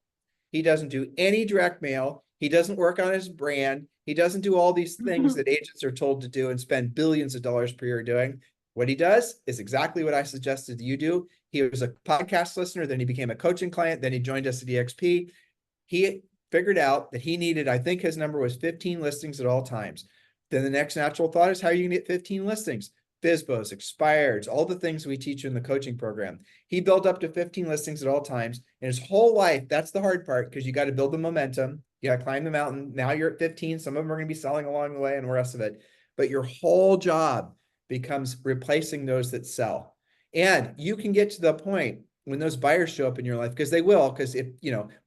He doesn't do any direct mail. He doesn't work on his brand. He doesn't do all these things that agents are told to do and spend billions of dollars per year doing. What he does is exactly what I suggested you do. He was a podcast listener, then he became a coaching client, then he joined us at EXP. He figured out that he needed, I think his number was 15 listings at all times. Then the next natural thought is how are you gonna get 15 listings? FISBOs, expireds, all the things we teach you in the coaching program. He built up to 15 listings at all times. In his whole life, that's the hard part because you got to build the momentum. You got to climb the mountain. Now you're at 15. Some of them are going to be selling along the way and the rest of it. But your whole job becomes replacing those that sell. And you can get to the point when those buyers show up in your life, because they will, because if,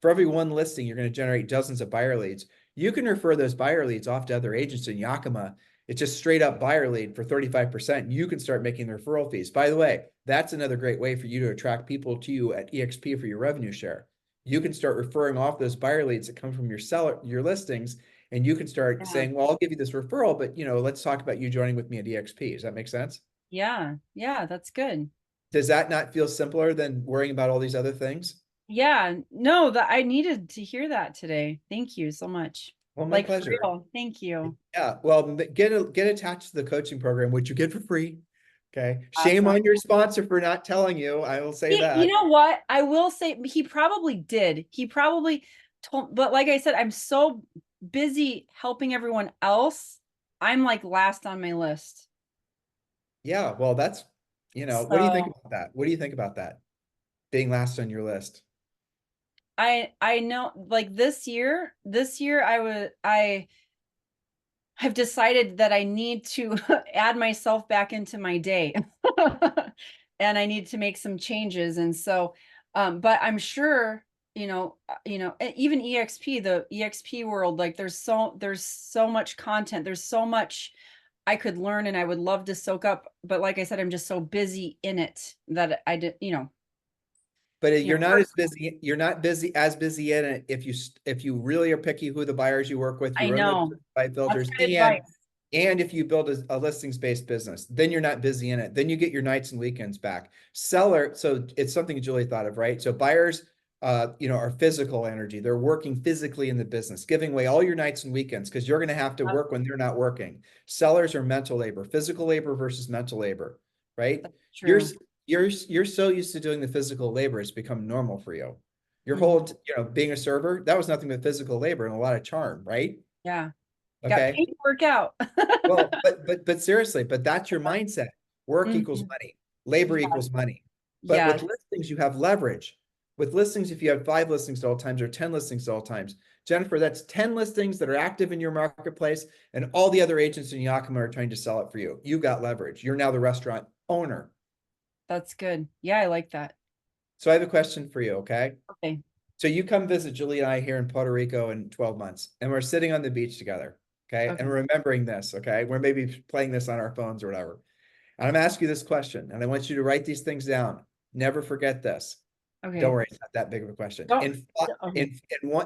for every one listing, you're going to generate dozens of buyer leads. You can refer those buyer leads off to other agents in Yakima. It's just straight up buyer lead for 35%. You can start making the referral fees. By the way, that's another great way for you to attract people to you at EXP for your revenue share. You can start referring off those buyer leads that come from your listings, and you can start yeah, saying, well, I'll give you this referral, but let's talk about you joining with me at EXP. Does that make sense? yeah, yeah. That's good. Does that not feel simpler than worrying about all these other things? Yeah, no, that I needed to hear that today. Thank you so much. Well, my Like for pleasure. real. Thank you. Yeah, well, get attached to the coaching program, which you get for free. Okay. Shame Awesome. on your sponsor for not telling you. I will say You that. know what? I will say he probably did. He probably told, but like I said, I'm so busy helping everyone else. I'm like last on my list. Yeah, well, what do you think So about that? What do you think about that? Being last on your list? I know like this year I have decided that I need to add myself back into my day. And I need to make some changes. And so, but I'm sure, even EXP, the EXP world, like there's so much content, there's so much I could learn and I would love to soak up. But like I said, I'm just so busy in it that I did, But you know, you're not as busy. You're not as busy in it if you really are picky who the buyers you work with. You I run those know certified that's filters, good advice. and if you build a listings based business, then you're not busy in it. Then you get your nights and weekends back. Seller, so it's something Julie thought of, right? So buyers, are physical energy. They're working physically in the business, giving away all your nights and weekends because you're going to have to That's work when they're not working. Sellers are mental labor, physical labor versus mental labor, right? You're true. you're so used to doing the physical labor, it's become normal for you. Your Mhm. whole, being a server, that was nothing but physical labor and a lot of charm, right? Yeah. Got Okay. paid to work out. Well, but seriously, but that's your mindset. Work equals Mhm. money, labor Yeah. equals money. But Yeah. with listings, you have leverage. With listings, if you have 5 listings at all times or 10 listings at all times, Jenifer, that's 10 listings that are active in your marketplace, and all the other agents in Yakima are trying to sell it for you. You've got leverage. You're now the restaurant owner. That's good. Yeah, I like that. So I have a question for you, okay? Okay. So you come visit Julie and I here in Puerto Rico in 12 months, and we're sitting on the beach together, okay? And Okay. we're remembering this, okay? We're maybe playing this on our phones or whatever. And I'm asking you this question, and I want you to write these things down. Never forget this. Don't Okay. worry, it's not that big of a question. Don't. In Okay.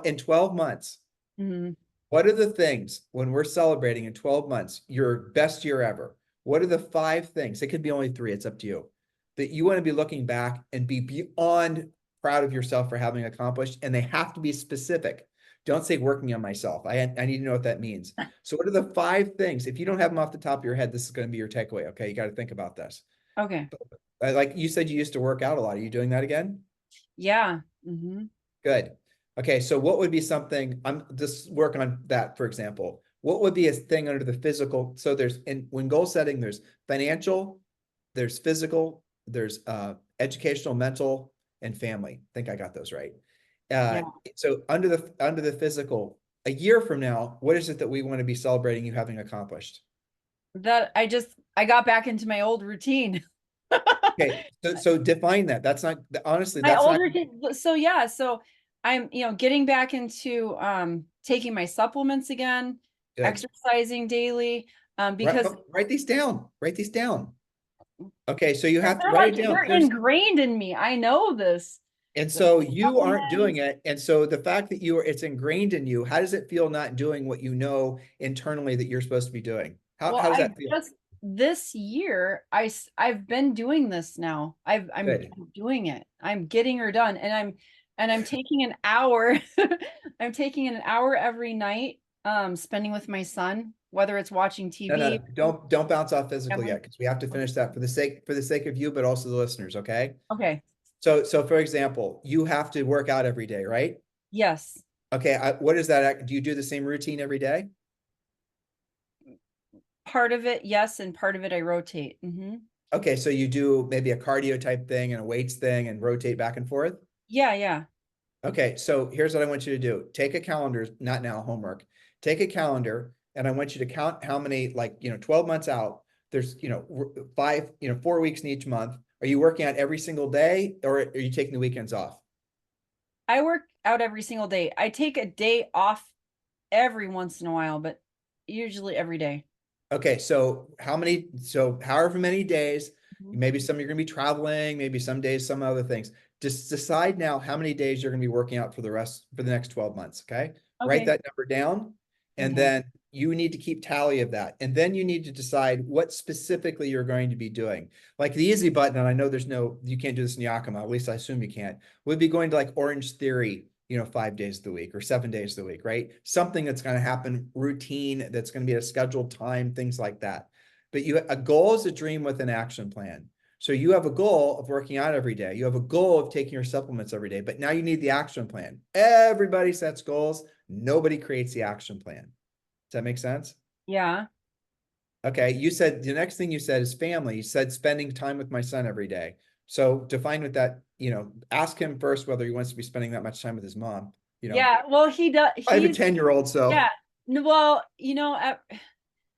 in 12 months, Mhm. what are the things when we're celebrating in 12 months, your best year ever? What are the 5 things? It could be only 3, it's up to you. That you want to be looking back and be beyond proud of yourself for having accomplished, and they have to be specific. Don't say working on myself. I need to know what that means. So what are the 5 things? If you don't have them off the top of your head, this is going to be your takeaway. Okay, you got to think about this. Okay. Like you said, you used to work out a lot. Are you doing that again? Yeah. Hmm. Good. Okay, so what would be something, I'm just work on that, for example. What would be a thing under the physical? So there's, in when goal setting, there's financial, there's physical, there's educational, mental, and family. I think I got those right. Uh, Yeah. so under the physical, a year from now, what is it that we want to be celebrating you having accomplished? That I got back into my old routine. Okay, so define that. That's not, honestly, My that's old not routine. So yeah, so I'm, getting back into taking my supplements again, good. exercising daily, Write, because write these down. Write these down. Okay, so you have to they're write like it down. they're ingrained in me. I know this. And The so you aren't doing supplements. it. And so the fact that it's ingrained in you, how does it feel not doing what you know internally that you're supposed to be doing? Well, How does I that feel? just this year I've been doing this now. I'm Good. doing it. I'm getting her done, and I'm taking an hour. I'm taking an hour every night, spending with my son, whether it's watching No, no, TV. no. Don't bounce off physical Family. yet, because we have to finish that for the sake of you, but also the listeners, okay? Okay. So for example, you have to work out every day, right? Yes. Okay, what is that? Do you do the same routine every day? Part of it, yes, and part of it I rotate. Okay, so you do maybe a cardio type thing and a weights thing and rotate back and forth? Yeah, yeah. Okay, so here's what I want you to do. Take a calendar, not now, homework. Take a calendar, and I want you to count how many, like, 12 months out, there's, five, 4 weeks in each month. Are you working out every single day, or are you taking the weekends off? I work out every single day. I take a day off every once in a while, but usually every day. Okay, so however many days, Mhm. maybe some you're gonna be traveling, maybe some days, some other things. Just decide now how many days you're gonna be working out for the next 12 months, okay? Write Okay. that number down, and Okay. then you need to keep tally of that. And then you need to decide what specifically you're going to be doing. Like the easy button, and I know you can't do this in Yakima, at least I assume you can't, would be going to like Orange Theory, 5 days of the week or 7 days of the week, right? Something that's going to happen routine, that's going to be at a scheduled time, things like that. But a goal is a dream with an action plan. So you have a goal of working out every day. You have a goal of taking your supplements every day, but now you need the action plan. Everybody sets goals. Nobody creates the action plan. Does that make sense? Yeah. Okay. You said the next thing you said is family. You said spending time with my son every day. So define what that, ask him first whether he wants to be spending that much time with his mom. You know, Yeah. Well, he does. I have a 10-year-old, Yeah. so Well,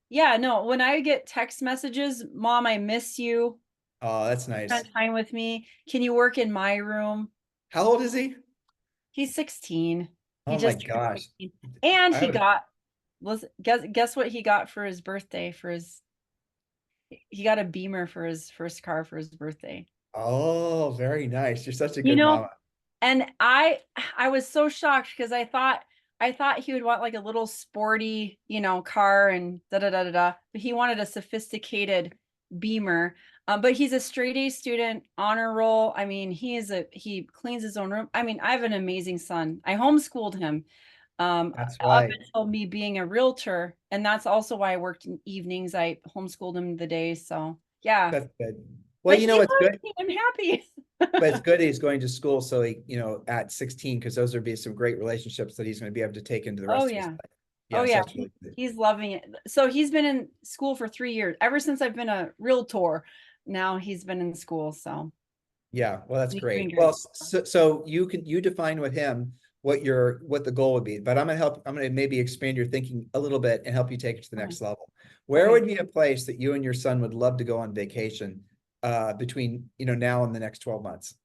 yeah, no, when I get text messages, Mom, I miss you. oh, that's nice. Spend time with me. Can you work in my room? How old is he? He's 16. He Oh my just turned gosh. 16. And I would, guess what he got for his birthday he got a Beamer for his first car for his birthday. oh, very nice. You're such a You good know, mama. and I was so shocked because I thought he would want like a little sporty, car and da da da da da. But he wanted a sophisticated Beamer. But he's a straight A student, honor roll. I mean, he cleans his own room. I mean, I have an amazing son. I homeschooled him That's up why. until me being a realtor, and that's also why I worked in evenings. I homeschooled him the day. So yeah, That's good. Well, but you he know what's loves good? me. I'm happy. But it's good he's going to school, so at 16, because those would be some great relationships that he's going to be able to take into the Oh rest of his yeah. life. Oh Yes, yeah, that's really good. he's loving it. So he's been in school for 3 years. Ever since I've been a realtor, now he's been in school. So Yeah, well, that's he's doing great. Well, great. so you define with him what the goal would be, but I'm gonna maybe expand your thinking a little bit and help you take it to the Okay. next level. Where Okay. would be a place that you and your son would love to go on vacation between now and the next 12 months?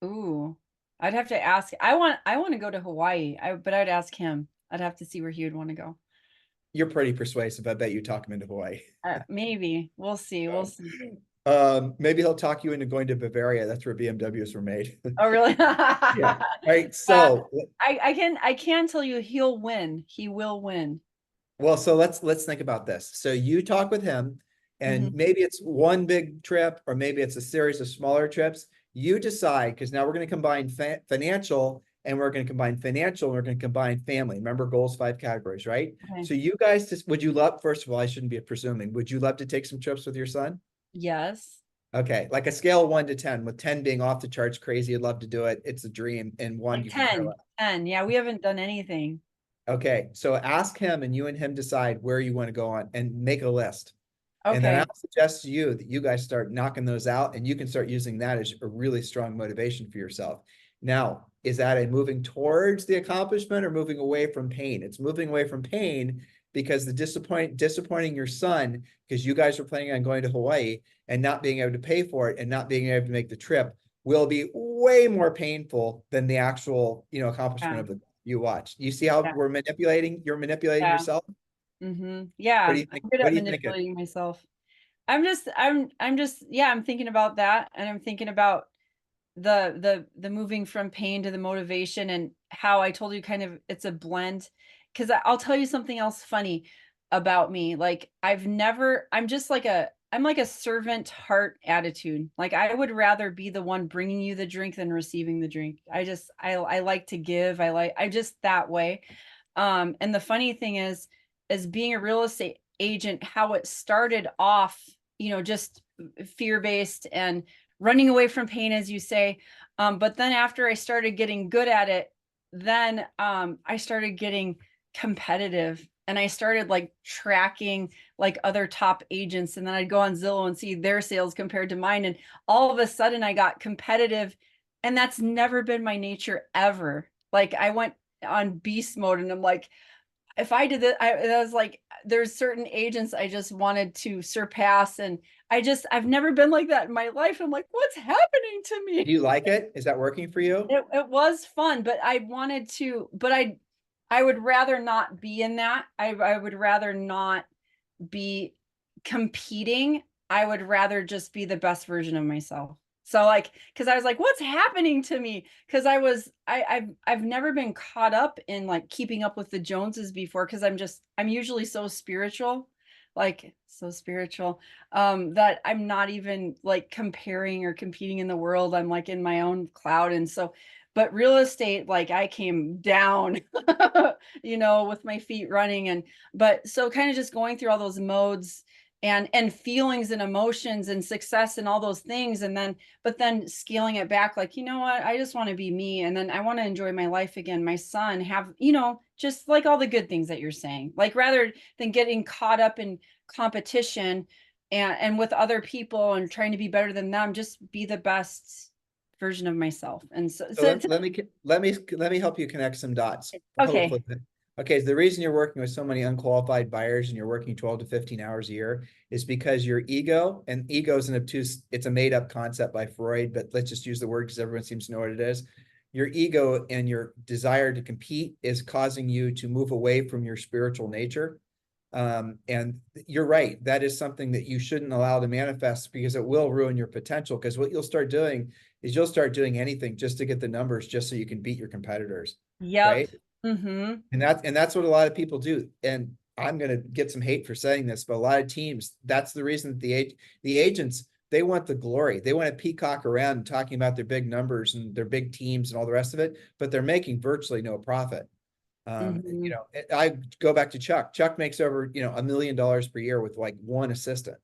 Ooh, I'd have to ask. I want to go to Hawaii. But I'd ask him. I'd have to see where he would want to go. You're pretty persuasive. I bet you talk him into Hawaii. Maybe we'll see. We'll see. Maybe he'll talk you into going to Bavaria. That's where BMWs were made. Oh, really? Yeah. All right. Uh, So, I can tell you he'll win. He will win. well, so let's think about this. So you talk with him, Mhm. and maybe it's one big trip, or maybe it's a series of smaller trips. You decide, because now we're going to combine financial, and we're going to combine financial, and we're going to combine family. Remember goals, 5 categories, right? Okay. So you guys just would you love, first of all, I shouldn't be presuming, would you love to take some trips with your son? Yes. Okay, like a scale of 1 to 10, with 10 being off the charts crazy, you'd love to do it. It's a dream, and one Like you could care 10, less. 10. Yeah, we haven't done anything. Okay, so ask him, and you and him decide where you want to go on, and make a list. And then Okay. I'll suggest to you that you guys start knocking those out, and you can start using that as a really strong motivation for yourself. Now, is that a moving towards the accomplishment or moving away from pain? It's moving away from pain because the disappointing your son, because you guys were planning on going to Hawaii and not being able to pay for it and not being able to make the trip, will be way more painful than the actual, accomplishment Yeah. of the you watch. You see how Yeah. you're manipulating Yeah. yourself? What do Yeah. you think? I'm good What at do you think? manipulating myself. Yeah, I'm thinking about that, and I'm thinking about the moving from pain to the motivation, and how I told you kind of it's a blend. Because I'll tell you something else funny about me. Like I'm like a servant heart attitude. Like I would rather be the one bringing you the drink than receiving the drink. I like to give. I just that way. And the funny thing is being a real estate agent, how it started off, just fear-based and running away from pain, as you say. But then after I started getting good at it, then I started getting competitive, and I started like tracking like other top agents, and then I'd go on Zillow and see their sales compared to mine. And all of a sudden I got competitive, and that's never been my nature ever. Like I went on beast mode, and I'm like, if I did that, I was like, there's certain agents I just wanted to surpass. And I've never been like that in my life. I'm like, what's happening to Do me? you like it? Is that working for you? It was fun, but I wanted to, but I would rather not be in that. I would rather not be competing. I would rather just be the best version of myself. So like, because I was like, what's happening to me? Because I've never been caught up in like keeping up with the Joneses before, because I'm usually so spiritual, like so spiritual, that I'm not even like comparing or competing in the world. I'm like in my own cloud. And so, but real estate, like I came down, with my feet running. And but so kind of just going through all those modes and feelings and emotions and success and all those things, and then but then scaling it back, like, you know what, I just want to be me, and then I want to enjoy my life again, my son, have, just like all the good things that you're saying, like rather than getting caught up in competition and with other people and trying to be better than them, just be the best version of myself. And so, So let me help you connect some dots. okay. Hopefully. Okay, so the reason you're working with so many unqualified buyers and you're working 12 to 15 hours a year is because your ego, and ego is an obtuse, it's a made up concept by Freud, but let's just use the word because everyone seems to know what it is. Your ego and your desire to compete is causing you to move away from your spiritual nature. And you're right, that is something that you shouldn't allow to manifest, because it will ruin your potential. Because what you'll start doing is you'll start doing anything just to get the numbers, just so you can beat your competitors, Yep. right? Mm-hmm. And that's what a lot of people do. And I'm going to get some hate for saying this, but a lot of teams, that's the reason that the agents, they want the glory. They want to peacock around and talking about their big numbers and their big teams and all the rest of it, but they're making virtually no profit. Mm-hmm. I go back to Chuck. Chuck makes over, $1 million per year with like one assistant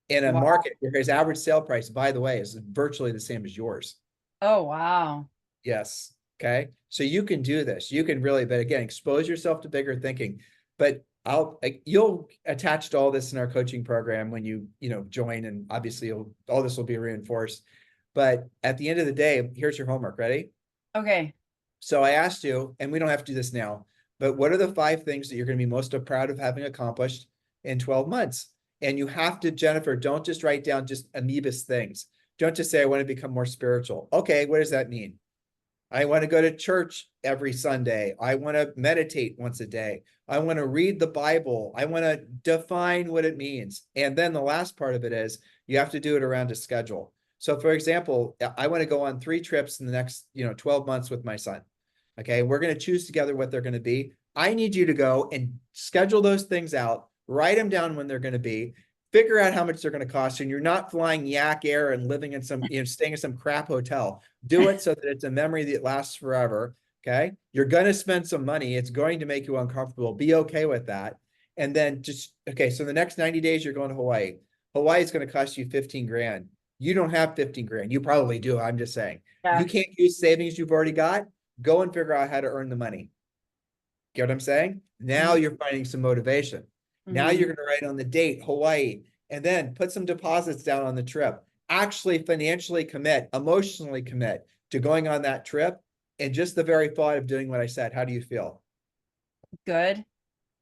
in a Wow. market where his average sale price, by the way, is virtually the same as yours. Oh, wow. Yes. Okay. So you can do this. You can really, but again, expose yourself to bigger thinking. But you'll attach to all this in our coaching program when you join, and obviously all this will be reinforced. But at the end of the day, here's your homework. Ready? Okay. So I asked you, and we don't have to do this now, but what are the 5 things that you're going to be most proud of having accomplished in 12 months? And you have to, Jenifer, don't just write down just amoebas things. Don't just say, I want to become more spiritual. Okay, what does that mean? I want to go to church every Sunday. I want to meditate once a day. I want to read the Bible. I want to define what it means. And then the last part of it is you have to do it around a schedule. So for example, I want to go on 3 trips in the next, 12 months with my son. Okay. We're going to choose together what they're going to be. I need you to go and schedule those things out, write them down when they're going to be, figure out how much they're going to cost. And you're not flying Yak Air and living in some, staying in some crap hotel. Do it so that it's a memory that lasts forever. Okay. You're going to spend some money. It's going to make you uncomfortable. Be okay with that. And then okay. So the next 90 days, you're going to Hawaii. Hawaii is going to cost you 15 grand. You don't have 15 grand. You probably do. I'm just saying. You Yeah. can't use savings you've already got. Go and figure out how to earn the money. Get what I'm saying? Now Mhm. you're finding some motivation. Now Mhm. you're going to write on the date, Hawaii, and then put some deposits down on the trip. Actually financially commit, emotionally commit to going on that trip. And just the very thought of doing what I said, how do you feel? Good.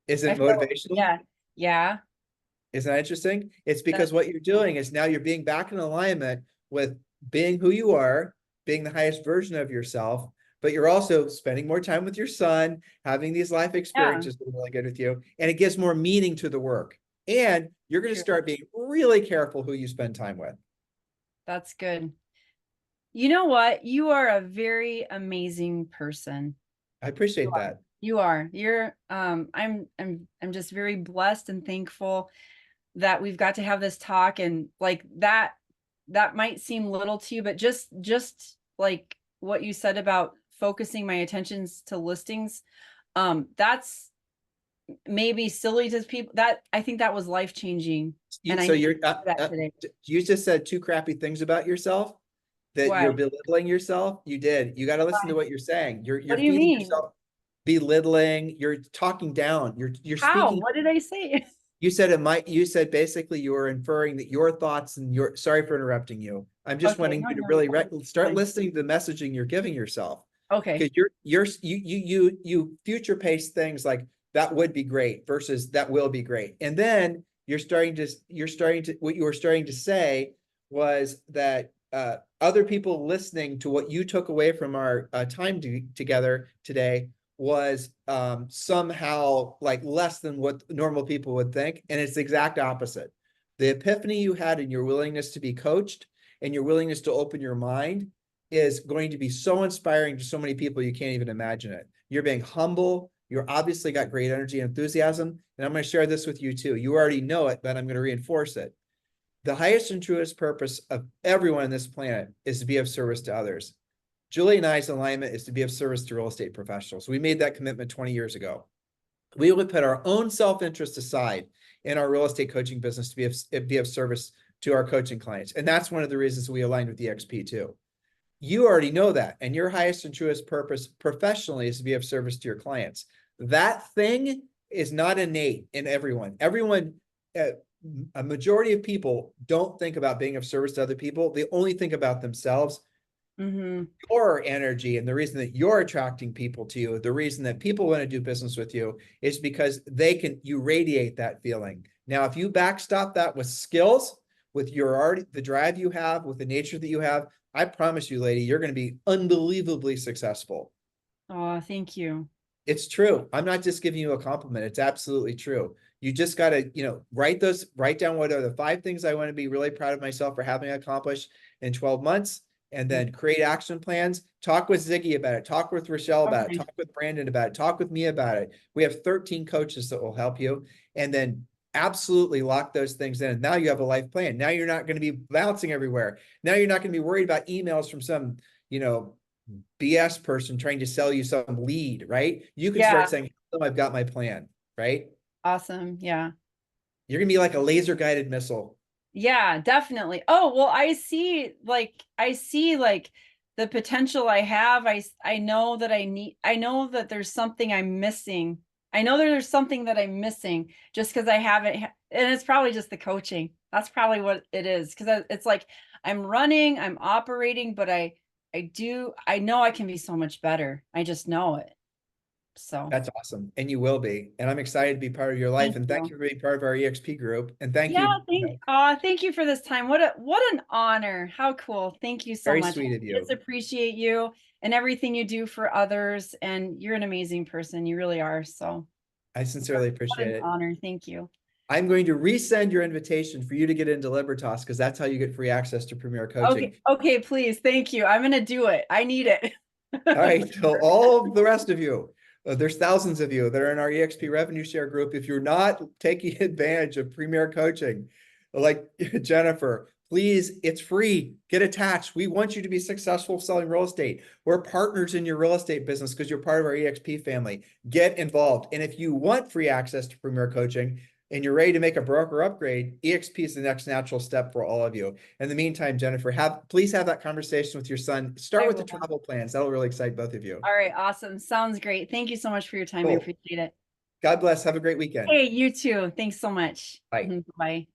Is I it feel, motivational? yeah. Yeah. Isn't that interesting? It's That, because what you're doing is now you're being back in alignment with being who you are, being the highest version of yourself, but you're also spending more time with your son, having these life yeah. experiences that are really good with you, and it gives more meaning to the work. And you're going to True. start being really careful who you spend time with. That's good. You know what? You are a very amazing person. I You appreciate are. that. You are. You're I'm just very blessed and thankful that we've got to have this talk, and like that might seem little to you, but just like what you said about focusing my attentions to listings, that's maybe silly to people. That I think that was life changing, and I So needed you're, to hear that today. you just said two crappy things about yourself that you're Why? belittling yourself. You did. You got to listen to Why? what you're saying. You're What do you feeding mean? yourself belittling. You're talking down. You're How? speaking. What did I say? You said it might. You said basically you were inferring that your thoughts and your. Sorry for interrupting you. I'm just Okay, wanting no, you to no, really it's start fine. listening to the messaging you're giving yourself, Okay. because you future pace things like that would be great versus that will be great, and then you're starting to what you were starting to say was that other people listening to what you took away from our time together today was somehow like less than what normal people would think, and it's the exact opposite. The epiphany you had in your willingness to be coached and your willingness to open your mind is going to be so inspiring to so many people you can't even imagine it. You're being humble. You're obviously got great energy and enthusiasm. And I'm going to share this with you too. You already know it, but I'm going to reinforce it. The highest and truest purpose of everyone on this planet is to be of service to others. Julie and I's alignment is to be of service to real estate professionals. We made that commitment 20 years ago. We would put our own self-interest aside in our real estate coaching business to be of service to our coaching clients. And that's one of the reasons we aligned with EXP too. You already know that. And your highest and truest purpose professionally is to be of service to your clients. That thing is not innate in everyone. Uh, a majority of people don't think about being of service to other people. They only think about themselves. Mm-hmm. Your energy and the reason that you're attracting people to you, the reason that people want to do business with you is because you radiate that feeling. Now, if you backstop that with skills, with your art, the drive you have, with the nature that you have, I promise you, lady, you're going to be unbelievably successful. Oh, thank you. It's true. I'm not just giving you a compliment. It's absolutely true. You just got to, write down what are the 5 things I want to be really proud of myself for having accomplished in 12 months, and then create action plans. Talk with Ziggy about it. Talk with Rochelle about it. Okay. Talk with Brandon about it. Talk with me about it. We have 13 coaches that will help you. And then absolutely lock those things in. Now you have a life plan. Now you're not going to be bouncing everywhere. Now you're not going to be worried about emails from some, BS person trying to sell you some lead, right? You can Yeah. start saying, I've got my plan, right? Awesome. Yeah. You're going to be like a laser guided missile. Yeah, definitely. Oh, well, I see like the potential I have. I know that I know that there's something I'm missing. I know that there's something that I'm missing just because I haven't, and it's probably just the coaching. That's probably what it is. Because it's like I'm running, I'm operating, but I know I can be so much better. I just know it. So That's awesome. And you will be. And I'm excited to be part of your life. thank And thank you. you for being part of our EXP group. And thank Yeah, you. thank you for this time. What an honor. How cool. Thank you so Very much. sweet of I just you. appreciate you and everything you do for others. And you're an amazing person. You really are. So I sincerely what appreciate an it. honor. Thank you. I'm going to resend your invitation for you to get into Libertas because that's how you get free access to Premier Coaching. Okay. Okay, please. Thank you. I'm gonna do it. I need it. All right. So all of the rest of you, there's thousands of you that are in our EXP revenue share group. If you're not taking advantage of Premier Coaching, like Jenifer, please, it's free. Get attached. We want you to be successful selling real estate. We're partners in your real estate business because you're part of our EXP family. Get involved. And if you want free access to Premier Coaching, and you're ready to make a broker upgrade, EXP is the next natural step for all of you. In the meantime, Jenifer, please have that conversation with your son. Start I with the will. travel plans. That'll really excite both of you. All right, awesome. Sounds great. Thank you so much for your time. I Cool. appreciate it. God bless. Have a great weekend. Hey, you too. Thanks so much. Bye. Bye.